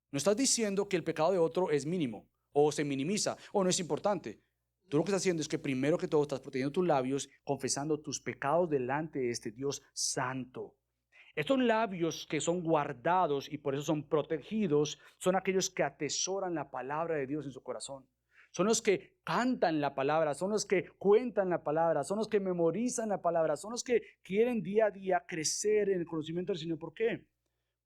No estás diciendo que el pecado de otro es mínimo o se minimiza o no es importante. Tú lo que estás haciendo es que primero que todo estás protegiendo tus labios, confesando tus pecados delante de este Dios santo. Estos labios que son guardados y por eso son protegidos, son aquellos que atesoran la palabra de Dios en su corazón. son los que cantan la palabra, son los que cuentan la palabra, son los que memorizan la palabra, son los que quieren día a día crecer en el conocimiento del Señor. ¿Por qué?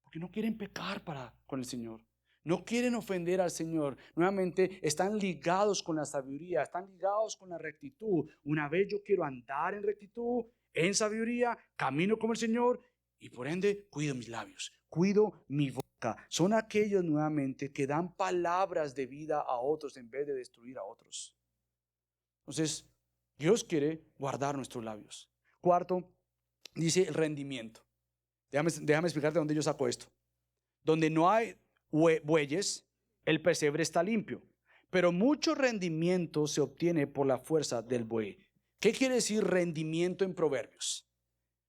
Porque no quieren pecar con el Señor. No quieren ofender al Señor. Nuevamente están ligados con la sabiduría, están ligados con la rectitud. Una vez yo quiero andar en rectitud, en sabiduría, camino como el Señor y por ende cuido mis labios, cuido mi boca. Son aquellos nuevamente que dan palabras de vida a otros en vez de destruir a otros. Entonces, Dios quiere guardar nuestros labios. Cuarto, dice el rendimiento. Déjame explicarte de dónde yo saco esto. Donde no hay bueyes, el pesebre está limpio, pero mucho rendimiento se obtiene por la fuerza del buey. ¿Qué quiere decir rendimiento en Proverbios?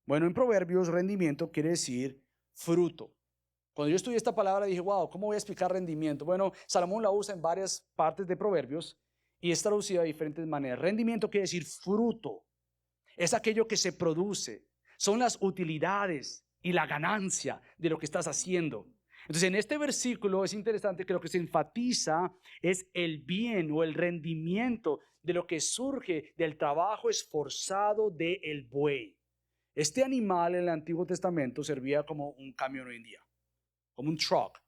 Bueno, en Proverbios rendimiento quiere decir fruto. Cuando yo estudié esta palabra dije, wow, ¿cómo voy a explicar rendimiento? Bueno, Salomón la usa en varias partes de Proverbios y es traducida de diferentes maneras. Rendimiento quiere decir fruto. Es aquello que se produce. Son las utilidades y la ganancia de lo que estás haciendo. Entonces, en este versículo es interesante que lo que se enfatiza es el bien o el rendimiento de lo que surge del trabajo esforzado del buey. Este animal en el Antiguo Testamento servía como un camión hoy en día, como un truck.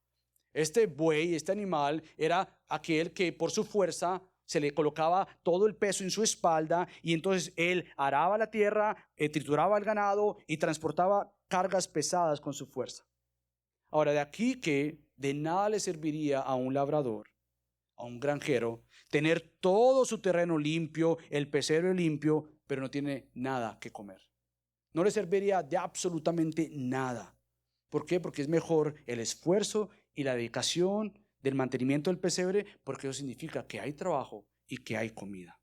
Este buey, este animal, era aquel que por su fuerza se le colocaba todo el peso en su espalda y entonces él araba la tierra, trituraba el ganado y transportaba cargas pesadas con su fuerza. Ahora, de aquí que de nada le serviría a un labrador, a un granjero, tener todo su terreno limpio, el pesebre limpio, pero no tiene nada que comer. No le serviría de absolutamente nada. ¿Por qué? Porque es mejor el esfuerzo y la dedicación del mantenimiento del pesebre, porque eso significa que hay trabajo y que hay comida.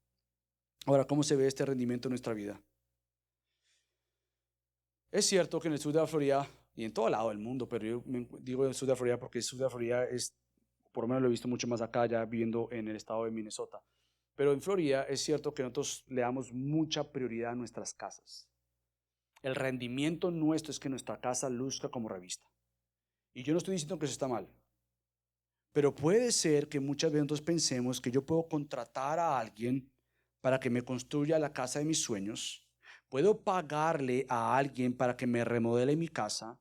Ahora, ¿cómo se ve este rendimiento en nuestra vida? Es cierto que en el sur de la Florida y en todo lado del mundo, pero yo digo el sur de la Florida porque el sur de la Florida es, por lo menos lo he visto mucho más acá, ya viviendo en el estado de Minnesota. Pero en Florida es cierto que nosotros le damos mucha prioridad a nuestras casas. El rendimiento nuestro es que nuestra casa luzca como revista. Y yo no estoy diciendo que eso está mal. Pero puede ser que muchas veces nosotros pensemos que yo puedo contratar a alguien para que me construya la casa de mis sueños. Puedo pagarle a alguien para que me remodele mi casa.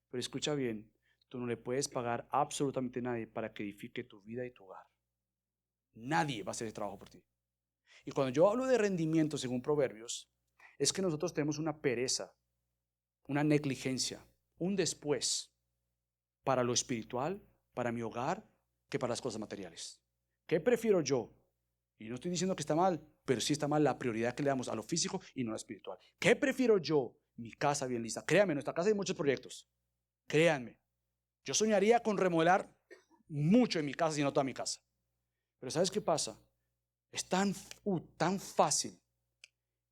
Pero escucha bien, tú no le puedes pagar absolutamente a nadie para que edifique tu vida y tu hogar. Nadie va a hacer ese trabajo por ti. Y cuando yo hablo de rendimiento según Proverbios, es que nosotros tenemos una pereza, una negligencia, un después para lo espiritual, para mi hogar, que para las cosas materiales. ¿Qué prefiero yo? Y no estoy diciendo que está mal, pero sí está mal la prioridad que le damos a lo físico y no a lo espiritual. ¿Qué prefiero yo? Mi casa bien lista. Créanme, en nuestra casa hay muchos proyectos. Créanme. Yo soñaría con remodelar mucho en mi casa, si no toda mi casa. Pero ¿sabes qué pasa? Es tan fácil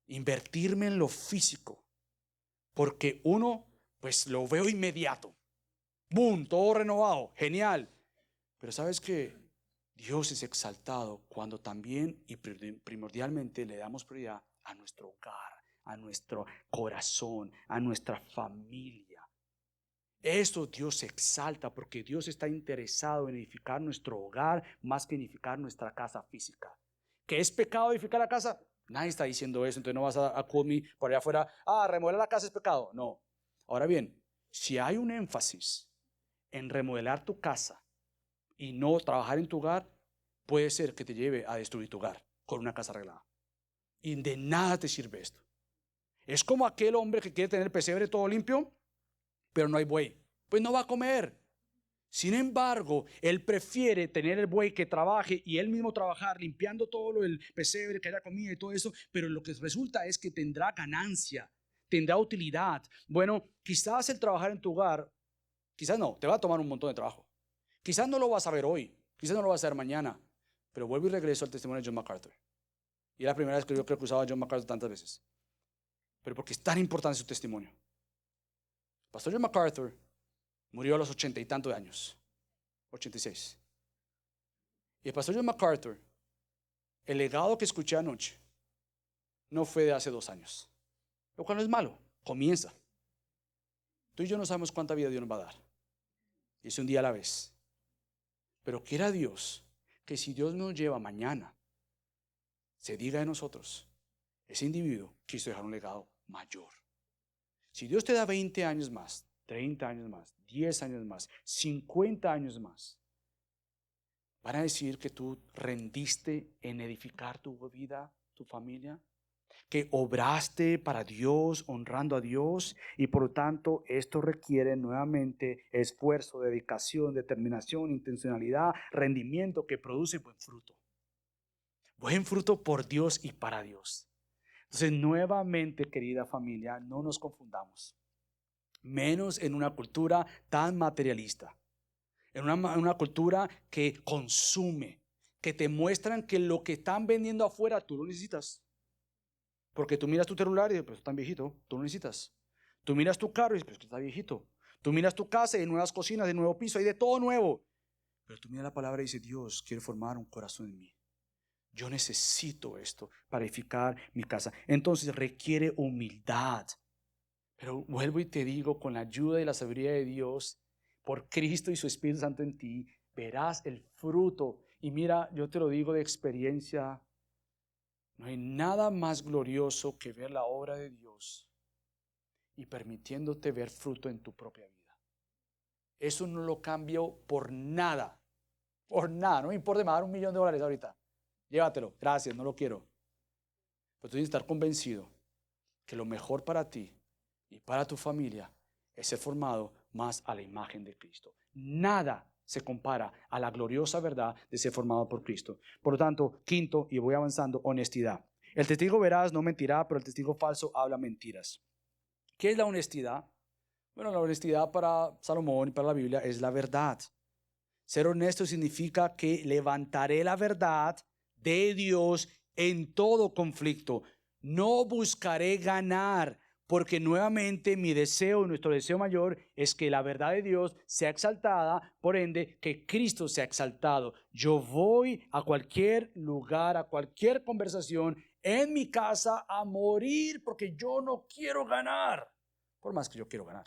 invertirme en lo físico, porque uno, pues lo veo inmediato. ¡Boom! Todo renovado, genial. Pero ¿sabes qué? Dios es exaltado cuando también y primordialmente le damos prioridad a nuestro hogar, a nuestro corazón, a nuestra familia. Esto Dios se exalta porque Dios está interesado en edificar nuestro hogar más que edificar nuestra casa física. ¿Qué es pecado edificar la casa? Nadie está diciendo eso, entonces no vas a comer por allá afuera, remodelar la casa es pecado. No. Ahora bien, si hay un énfasis en remodelar tu casa y no trabajar en tu hogar, puede ser que te lleve a destruir tu hogar con una casa arreglada. Y de nada te sirve esto. Es como aquel hombre que quiere tener el pesebre todo limpio, pero no hay buey. Pues no va a comer. Sin embargo, él prefiere tener el buey que trabaje y él mismo trabajar limpiando todo lo del pesebre, que haya comida y todo eso, pero lo que resulta es que tendrá ganancia, tendrá utilidad. Bueno, quizás el trabajar en tu hogar, quizás no, te va a tomar un montón de trabajo. Quizás no lo vas a ver hoy, quizás no lo vas a ver mañana, pero vuelvo y regreso al testimonio de John MacArthur. Y es la primera vez que yo creo que usaba a John MacArthur tantas veces. Pero porque es tan importante su testimonio. Pastor John MacArthur murió a los 80 y tantos de años, 86. Y el pastor John MacArthur, el legado que escuché anoche, no fue de hace 2 años. Lo cual no es malo, comienza. Tú y yo no sabemos cuánta vida Dios nos va a dar. Y es un día a la vez. Pero quiera Dios que si Dios nos lleva mañana se diga de nosotros, ese individuo quiso dejar un legado mayor. Si Dios te da 20 años más, 30 años más, 10 años más, 50 años más, ¿van a decir que tú rendiste en edificar tu vida, tu familia? Que obraste para Dios, honrando a Dios, y por lo tanto esto requiere nuevamente esfuerzo, dedicación, determinación, intencionalidad, rendimiento que produce buen fruto. Buen fruto por Dios y para Dios. Entonces, nuevamente, querida familia, no nos confundamos. Menos en una cultura tan materialista. En una cultura que consume, que te muestran que lo que están vendiendo afuera tú lo necesitas. Porque tú miras tu celular y dices, pues está viejito, tú lo necesitas. Tú miras tu carro y dices, pues está viejito. Tú miras tu casa y hay nuevas cocinas, hay nuevo piso, hay de todo nuevo. Pero tú miras la palabra y dices, Dios quiere formar un corazón en mí. Yo necesito esto para edificar mi casa. Entonces requiere humildad. Pero vuelvo y te digo, con la ayuda y la sabiduría de Dios, por Cristo y su Espíritu Santo en ti, verás el fruto. Y mira, yo te lo digo de experiencia, no hay nada más glorioso que ver la obra de Dios y permitiéndote ver fruto en tu propia vida. Eso no lo cambio por nada. Por nada. No me importa, me va a dar $1.000.000 ahorita. Llévatelo, gracias, no lo quiero. Pero tú tienes que estar convencido que lo mejor para ti y para tu familia es ser formado más a la imagen de Cristo. Nada se compara a la gloriosa verdad de ser formado por Cristo. Por lo tanto, quinto, y voy avanzando, honestidad. El testigo veraz no mentirá, pero el testigo falso habla mentiras. ¿Qué es la honestidad? Bueno, la honestidad para Salomón y para la Biblia es la verdad. Ser honesto significa que levantaré la verdad de Dios en todo conflicto. No buscaré ganar, porque nuevamente mi deseo, nuestro deseo mayor es que la verdad de Dios sea exaltada, por ende que Cristo sea exaltado. Yo voy a cualquier lugar, a cualquier conversación en mi casa a morir porque yo no quiero ganar, por más que yo quiero ganar.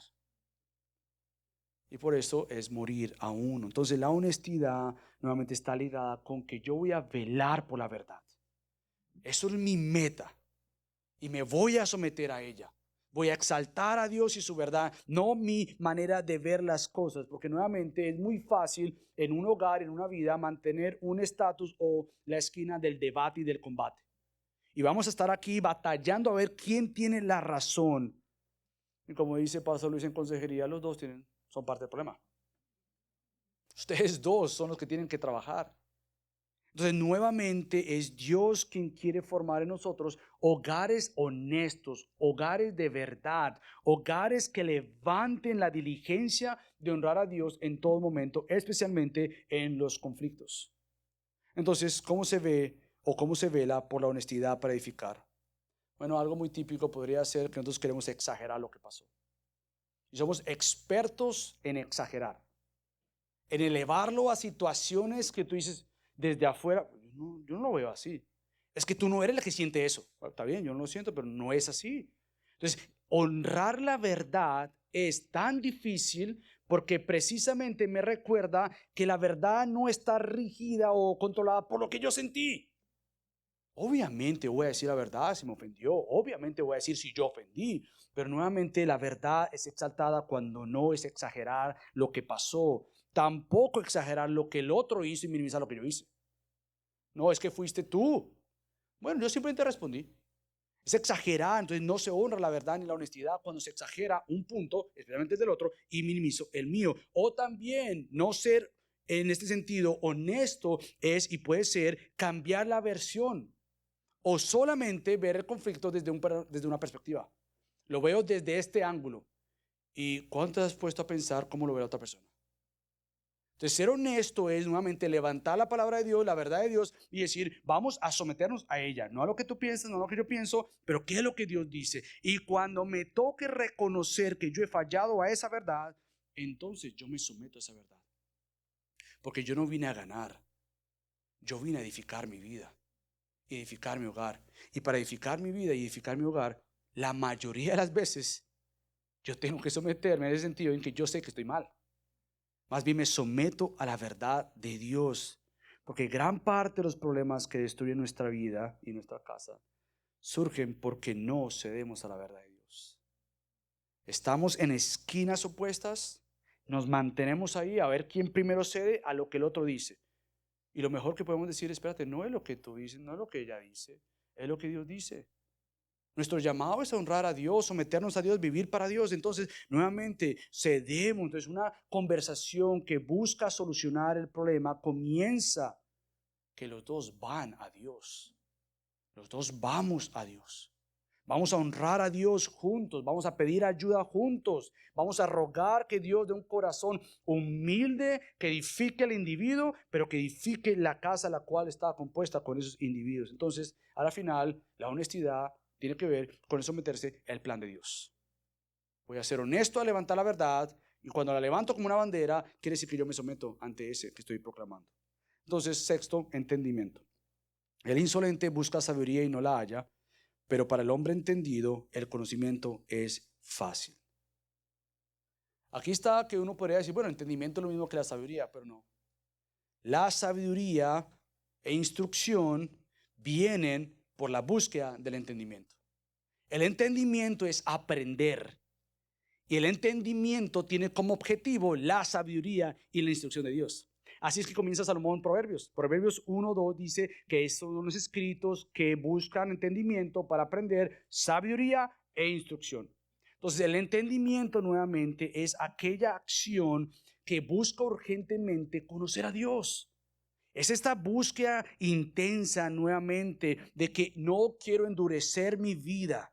Y por eso es morir a uno. Entonces la honestidad nuevamente está ligada con que yo voy a velar por la verdad. Eso es mi meta. Y me voy a someter a ella. Voy a exaltar a Dios y su verdad, no mi manera de ver las cosas. Porque nuevamente es muy fácil en un hogar, en una vida, mantener un estatus o la esquina del debate y del combate. Y vamos a estar aquí batallando a ver quién tiene la razón. Y como dice Pastor Luis en consejería, los dos son parte del problema. Ustedes dos son los que tienen que trabajar. Entonces, nuevamente es Dios quien quiere formar en nosotros hogares honestos, hogares de verdad, hogares que levanten la diligencia de honrar a Dios en todo momento, especialmente en los conflictos. Entonces, ¿cómo se ve o cómo se vela por la honestidad para edificar? Bueno, algo muy típico podría ser que nosotros queremos exagerar lo que pasó. Y somos expertos en exagerar, en elevarlo a situaciones que tú dices desde afuera, yo no lo veo así. Es que tú no eres la que siente eso. Bueno, está bien, yo no lo siento, pero no es así. Entonces, honrar la verdad es tan difícil porque precisamente me recuerda que la verdad no está rígida o controlada por lo que yo sentí. Obviamente voy a decir la verdad si me ofendió, obviamente voy a decir si yo ofendí, pero nuevamente la verdad es exaltada cuando no es exagerar lo que pasó, tampoco exagerar lo que el otro hizo y minimizar lo que yo hice. No, es que fuiste tú. Bueno, yo simplemente respondí. Es exagerar, entonces no se honra la verdad ni la honestidad cuando se exagera un punto, especialmente del otro, y minimizo el mío. O también no ser en este sentido honesto es y puede ser cambiar la versión. O solamente ver el conflicto desde una perspectiva. Lo veo desde este ángulo. ¿Y cuánto has puesto a pensar cómo lo ve la otra persona? Entonces, ser honesto es nuevamente levantar la palabra de Dios, la verdad de Dios y decir, vamos a someternos a ella. No a lo que tú piensas, no a lo que yo pienso, pero qué es lo que Dios dice. Y cuando me toque reconocer que yo he fallado a esa verdad, entonces yo me someto a esa verdad. Porque yo no vine a ganar. Yo vine a edificar mi vida. Edificar mi hogar. Y para edificar mi vida y edificar mi hogar, la mayoría de las veces yo tengo que someterme en ese sentido en que yo sé que estoy mal. Más bien me someto a la verdad de Dios. Porque gran parte de los problemas que destruyen nuestra vida y nuestra casa surgen porque no cedemos a la verdad de Dios. Estamos en esquinas opuestas, nos mantenemos ahí a ver quién primero cede a lo que el otro dice. Y lo mejor que podemos decir, espérate, no es lo que tú dices, no es lo que ella dice, es lo que Dios dice. Nuestro llamado es honrar a Dios, someternos a Dios, vivir para Dios. Entonces, nuevamente, cedemos. Entonces, una conversación que busca solucionar el problema comienza que los dos van a Dios. Los dos vamos a Dios. Vamos a honrar a Dios juntos. Vamos a pedir ayuda juntos. Vamos a rogar que Dios dé un corazón humilde que edifique al individuo, pero que edifique la casa la cual está compuesta con esos individuos. Entonces, a la final, la honestidad tiene que ver con someterse al plan de Dios. Voy a ser honesto a levantar la verdad, y cuando la levanto como una bandera, quiere decir que yo me someto ante ese que estoy proclamando. Entonces, sexto, entendimiento. El insolente busca sabiduría y no la halla, pero para el hombre entendido el conocimiento es fácil. Aquí está que uno podría decir, bueno, entendimiento es lo mismo que la sabiduría, pero no. La sabiduría e instrucción vienen por la búsqueda del entendimiento. El entendimiento es aprender, y el entendimiento tiene como objetivo la sabiduría y la instrucción de Dios. Así es que comienza Salomón en Proverbios. Proverbios 1:2 dice que estos son los escritos que buscan entendimiento para aprender sabiduría e instrucción. Entonces, el entendimiento nuevamente es aquella acción que busca urgentemente conocer a Dios. Es esta búsqueda intensa nuevamente de que no quiero endurecer mi vida.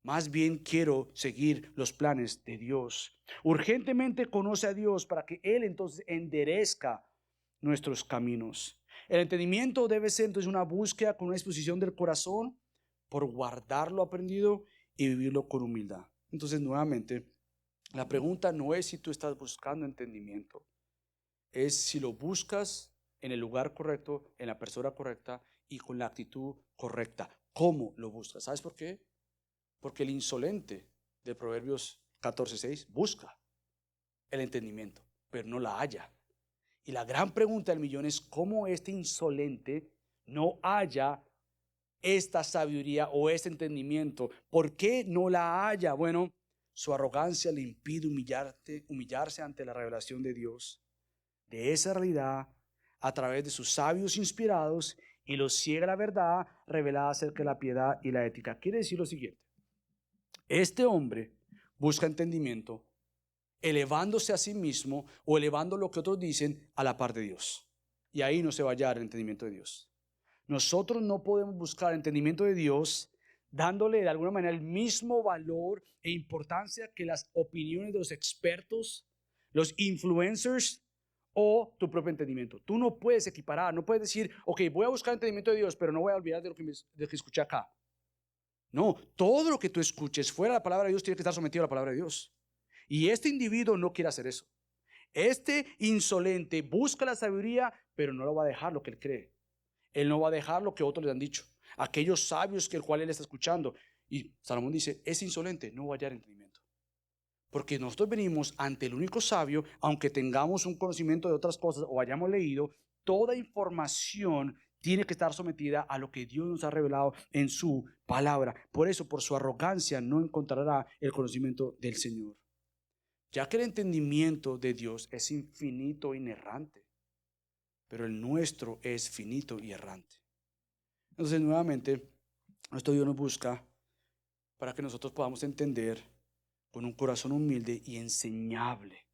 Más bien quiero seguir los planes de Dios. Urgentemente conoce a Dios para que Él entonces enderezca nuestros caminos. El entendimiento debe ser entonces una búsqueda con una disposición del corazón por guardar lo aprendido y vivirlo con humildad. Entonces, nuevamente, la pregunta no es si tú estás buscando entendimiento, es si lo buscas en el lugar correcto, en la persona correcta y con la actitud correcta. ¿Cómo lo buscas? ¿Sabes por qué? Porque el insolente de Proverbios 14:6 busca el entendimiento, pero no la halla. Y la gran pregunta del millón es cómo este insolente no halla esta sabiduría o este entendimiento. ¿Por qué no la halla? Bueno, su arrogancia le impide humillarse ante la revelación de Dios, de esa realidad, a través de sus sabios inspirados, y lo ciega la verdad revelada acerca de la piedad y la ética. Quiere decir lo siguiente. Este hombre busca entendimiento elevándose a sí mismo o elevando lo que otros dicen a la par de Dios. Y ahí no se va a hallar el entendimiento de Dios. Nosotros no podemos buscar entendimiento de Dios dándole de alguna manera el mismo valor e importancia que las opiniones de los expertos, los influencers o tu propio entendimiento. Tú no puedes equiparar, no puedes decir, ok, voy a buscar entendimiento de Dios, pero no voy a olvidar de lo que escuché acá. No, todo lo que tú escuches fuera de la palabra de Dios tiene que estar sometido a la palabra de Dios. Y este individuo no quiere hacer eso. Este insolente busca la sabiduría, pero no lo va a dejar lo que él cree. Él no va a dejar lo que otros le han dicho. Aquellos sabios que el cual él está escuchando. Y Salomón dice, es insolente, no va a hallar entendimiento. Porque nosotros venimos ante el único sabio, aunque tengamos un conocimiento de otras cosas o hayamos leído, toda información tiene que estar sometida a lo que Dios nos ha revelado en su palabra. Por eso, por su arrogancia, no encontrará el conocimiento del Señor. Ya que el entendimiento de Dios es infinito e inerrante, pero el nuestro es finito y errante. Entonces, nuevamente, nuestro Dios nos busca para que nosotros podamos entender con un corazón humilde y enseñable.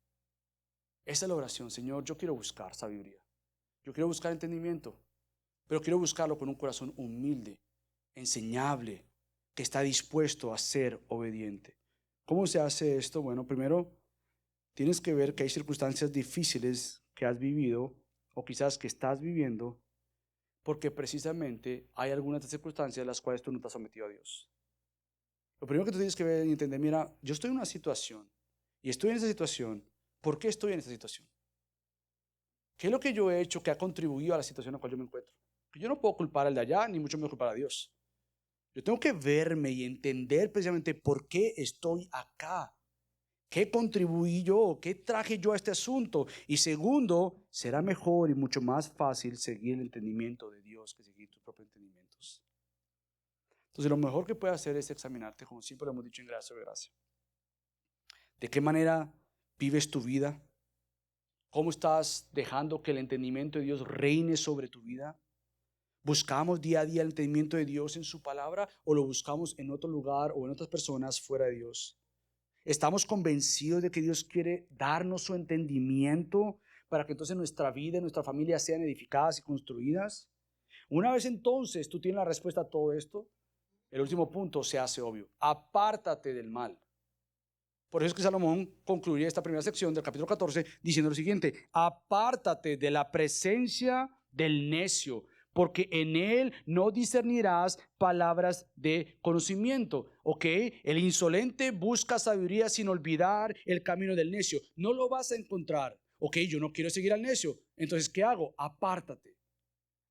Esa es la oración. Señor, yo quiero buscar sabiduría. Yo quiero buscar entendimiento, pero quiero buscarlo con un corazón humilde, enseñable, que está dispuesto a ser obediente. ¿Cómo se hace esto? Bueno, primero tienes que ver que hay circunstancias difíciles que has vivido o quizás que estás viviendo, porque precisamente hay algunas circunstancias en las cuales tú no te has sometido a Dios. Lo primero que tú tienes que ver y entender, mira, yo estoy en una situación y estoy en esa situación. ¿Por qué estoy en esa situación? ¿Qué es lo que yo he hecho que ha contribuido a la situación en la cual yo me encuentro? Que yo no puedo culpar al de allá, ni mucho menos culpar a Dios. Yo tengo que verme y entender precisamente por qué estoy acá. ¿Qué contribuí yo? ¿Qué traje yo a este asunto? Y segundo, será mejor y mucho más fácil seguir el entendimiento de Dios que seguir tus propios entendimientos. Entonces, lo mejor que puedes hacer es examinarte, como siempre lo hemos dicho en Gracia sobre Gracia. ¿De qué manera vives tu vida? ¿Cómo estás dejando que el entendimiento de Dios reine sobre tu vida? ¿Buscamos día a día el entendimiento de Dios en su palabra o lo buscamos en otro lugar o en otras personas fuera de Dios? ¿Estamos convencidos de que Dios quiere darnos su entendimiento para que entonces nuestra vida y nuestra familia sean edificadas y construidas? Una vez entonces tú tienes la respuesta a todo esto, el último punto se hace obvio. Apártate del mal. Por eso es que Salomón concluye esta primera sección del capítulo 14 diciendo lo siguiente: apártate de la presencia del necio, porque en él no discernirás palabras de conocimiento. ¿Ok? El insolente busca sabiduría sin olvidar el camino del necio. No lo vas a encontrar. ¿Ok? Yo no quiero seguir al necio. Entonces, ¿qué hago? Apártate.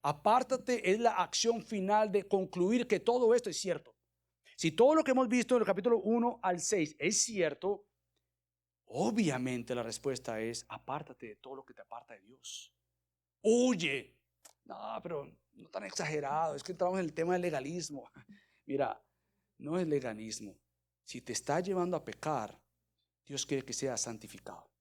Apártate es la acción final de concluir que todo esto es cierto. Si todo lo que hemos visto en el capítulo 1 al 6 es cierto, obviamente la respuesta es: apártate de todo lo que te aparta de Dios. Huye. No, pero no tan exagerado, es que entramos en el tema del legalismo. Mira, no es legalismo. Si te está llevando a pecar, Dios quiere que seas santificado.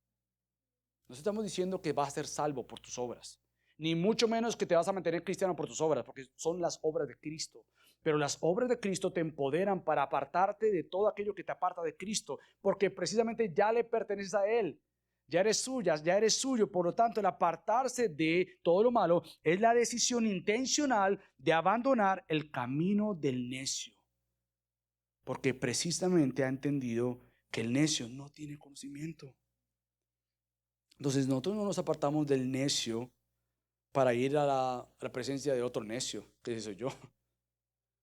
No estamos diciendo que vas a ser salvo por tus obras, ni mucho menos que te vas a mantener cristiano por tus obras, porque son las obras de Cristo. Pero las obras de Cristo te empoderan para apartarte de todo aquello que te aparta de Cristo, porque precisamente ya le perteneces a Él. Ya eres suya, ya eres suyo. Por lo tanto, el apartarse de todo lo malo es la decisión intencional de abandonar el camino del necio, porque precisamente ha entendido que el necio no tiene conocimiento. Entonces nosotros no nos apartamos del necio para ir a la presencia de otro necio, que soy yo.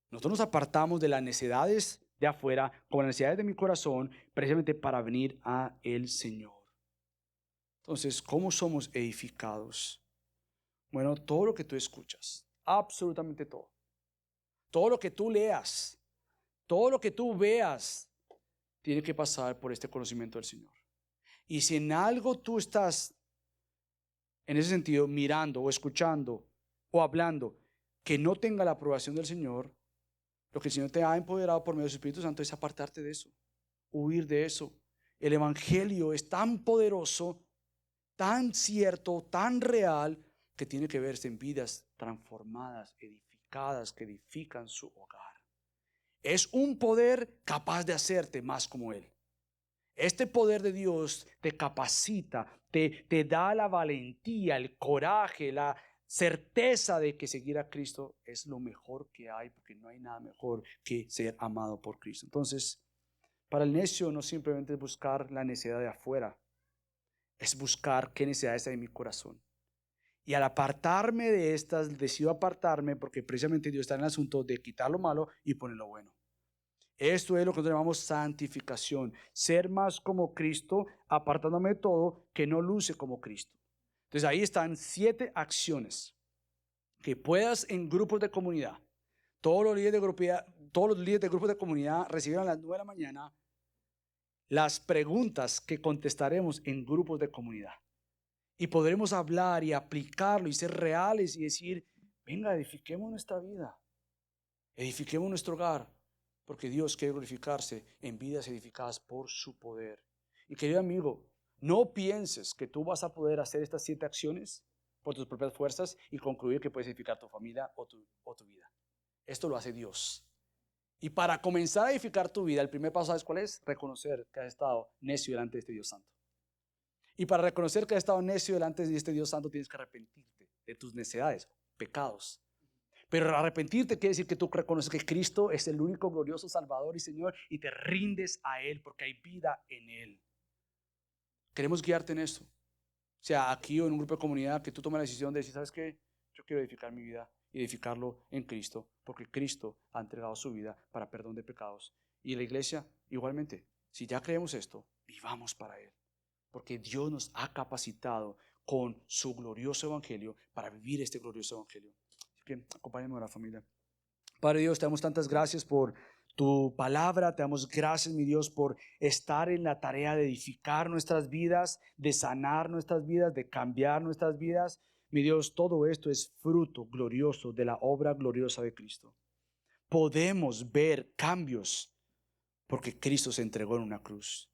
Nosotros nos apartamos de las necesidades de afuera con las necesidades de mi corazón, precisamente para venir a el Señor. Entonces, ¿cómo somos edificados? Bueno, todo lo que tú escuchas, absolutamente todo. Todo lo que tú leas, todo lo que tú veas, tiene que pasar por este conocimiento del Señor. Y si en algo tú estás, en ese sentido, mirando o escuchando o hablando, que no tenga la aprobación del Señor, lo que el Señor te ha empoderado por medio de su Espíritu Santo es apartarte de eso, huir de eso. El Evangelio es tan poderoso, tan cierto, tan real, que tiene que verse en vidas transformadas, edificadas, que edifican su hogar. Es un poder capaz de hacerte más como Él. Este poder de Dios te capacita, te da la valentía, el coraje, la certeza de que seguir a Cristo es lo mejor que hay, porque no hay nada mejor que ser amado por Cristo. Entonces, para el necio no simplemente es buscar la necesidad de afuera, es buscar qué necesidades hay en mi corazón. Y al apartarme de estas, decido apartarme porque precisamente Dios está en el asunto de quitar lo malo y poner lo bueno. Esto es lo que nosotros llamamos santificación. Ser más como Cristo, apartándome de todo que no luce como Cristo. Entonces ahí están 7 acciones que puedas en grupos de comunidad. Todos los líderes de grupos de comunidad recibieron a las 9 de la mañana las preguntas que contestaremos en grupos de comunidad. Y podremos hablar y aplicarlo y ser reales y decir: venga, edifiquemos nuestra vida, edifiquemos nuestro hogar, porque Dios quiere glorificarse en vidas edificadas por su poder. Y querido amigo, no pienses que tú vas a poder hacer estas 7 acciones por tus propias fuerzas y concluir que puedes edificar tu familia o tu vida. Esto lo hace Dios. Y para comenzar a edificar tu vida, el primer paso, ¿sabes cuál es? Reconocer que has estado necio delante de este Dios Santo. Y para reconocer que has estado necio delante de este Dios Santo, tienes que arrepentirte de tus necedades, pecados. Pero arrepentirte quiere decir que tú reconoces que Cristo es el único glorioso Salvador y Señor y te rindes a Él porque hay vida en Él. Queremos guiarte en esto. O sea, aquí o en un grupo de comunidad, que tú tomes la decisión de decir: ¿sabes qué? Yo quiero edificar mi vida y edificarlo en Cristo, porque Cristo ha entregado su vida para perdón de pecados. Y la iglesia, igualmente, si ya creemos esto, vivamos para Él. Porque Dios nos ha capacitado con su glorioso evangelio para vivir este glorioso evangelio. Así que acompáñenme a la familia. Padre Dios, te damos tantas gracias por tu palabra. Te damos gracias, mi Dios, por estar en la tarea de edificar nuestras vidas, de sanar nuestras vidas, de cambiar nuestras vidas. Mi Dios, todo esto es fruto glorioso de la obra gloriosa de Cristo. Podemos ver cambios porque Cristo se entregó en una cruz.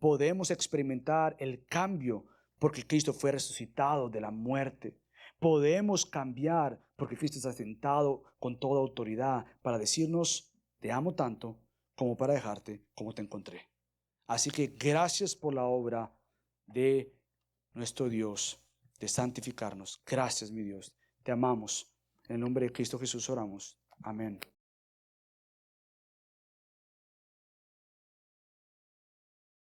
Podemos experimentar el cambio porque Cristo fue resucitado de la muerte. Podemos cambiar porque Cristo está sentado con toda autoridad para decirnos: te amo tanto como para dejarte como te encontré. Así que gracias por la obra de nuestro Dios de santificarnos. Gracias, mi Dios. Te amamos. En el nombre de Cristo Jesús oramos. Amén.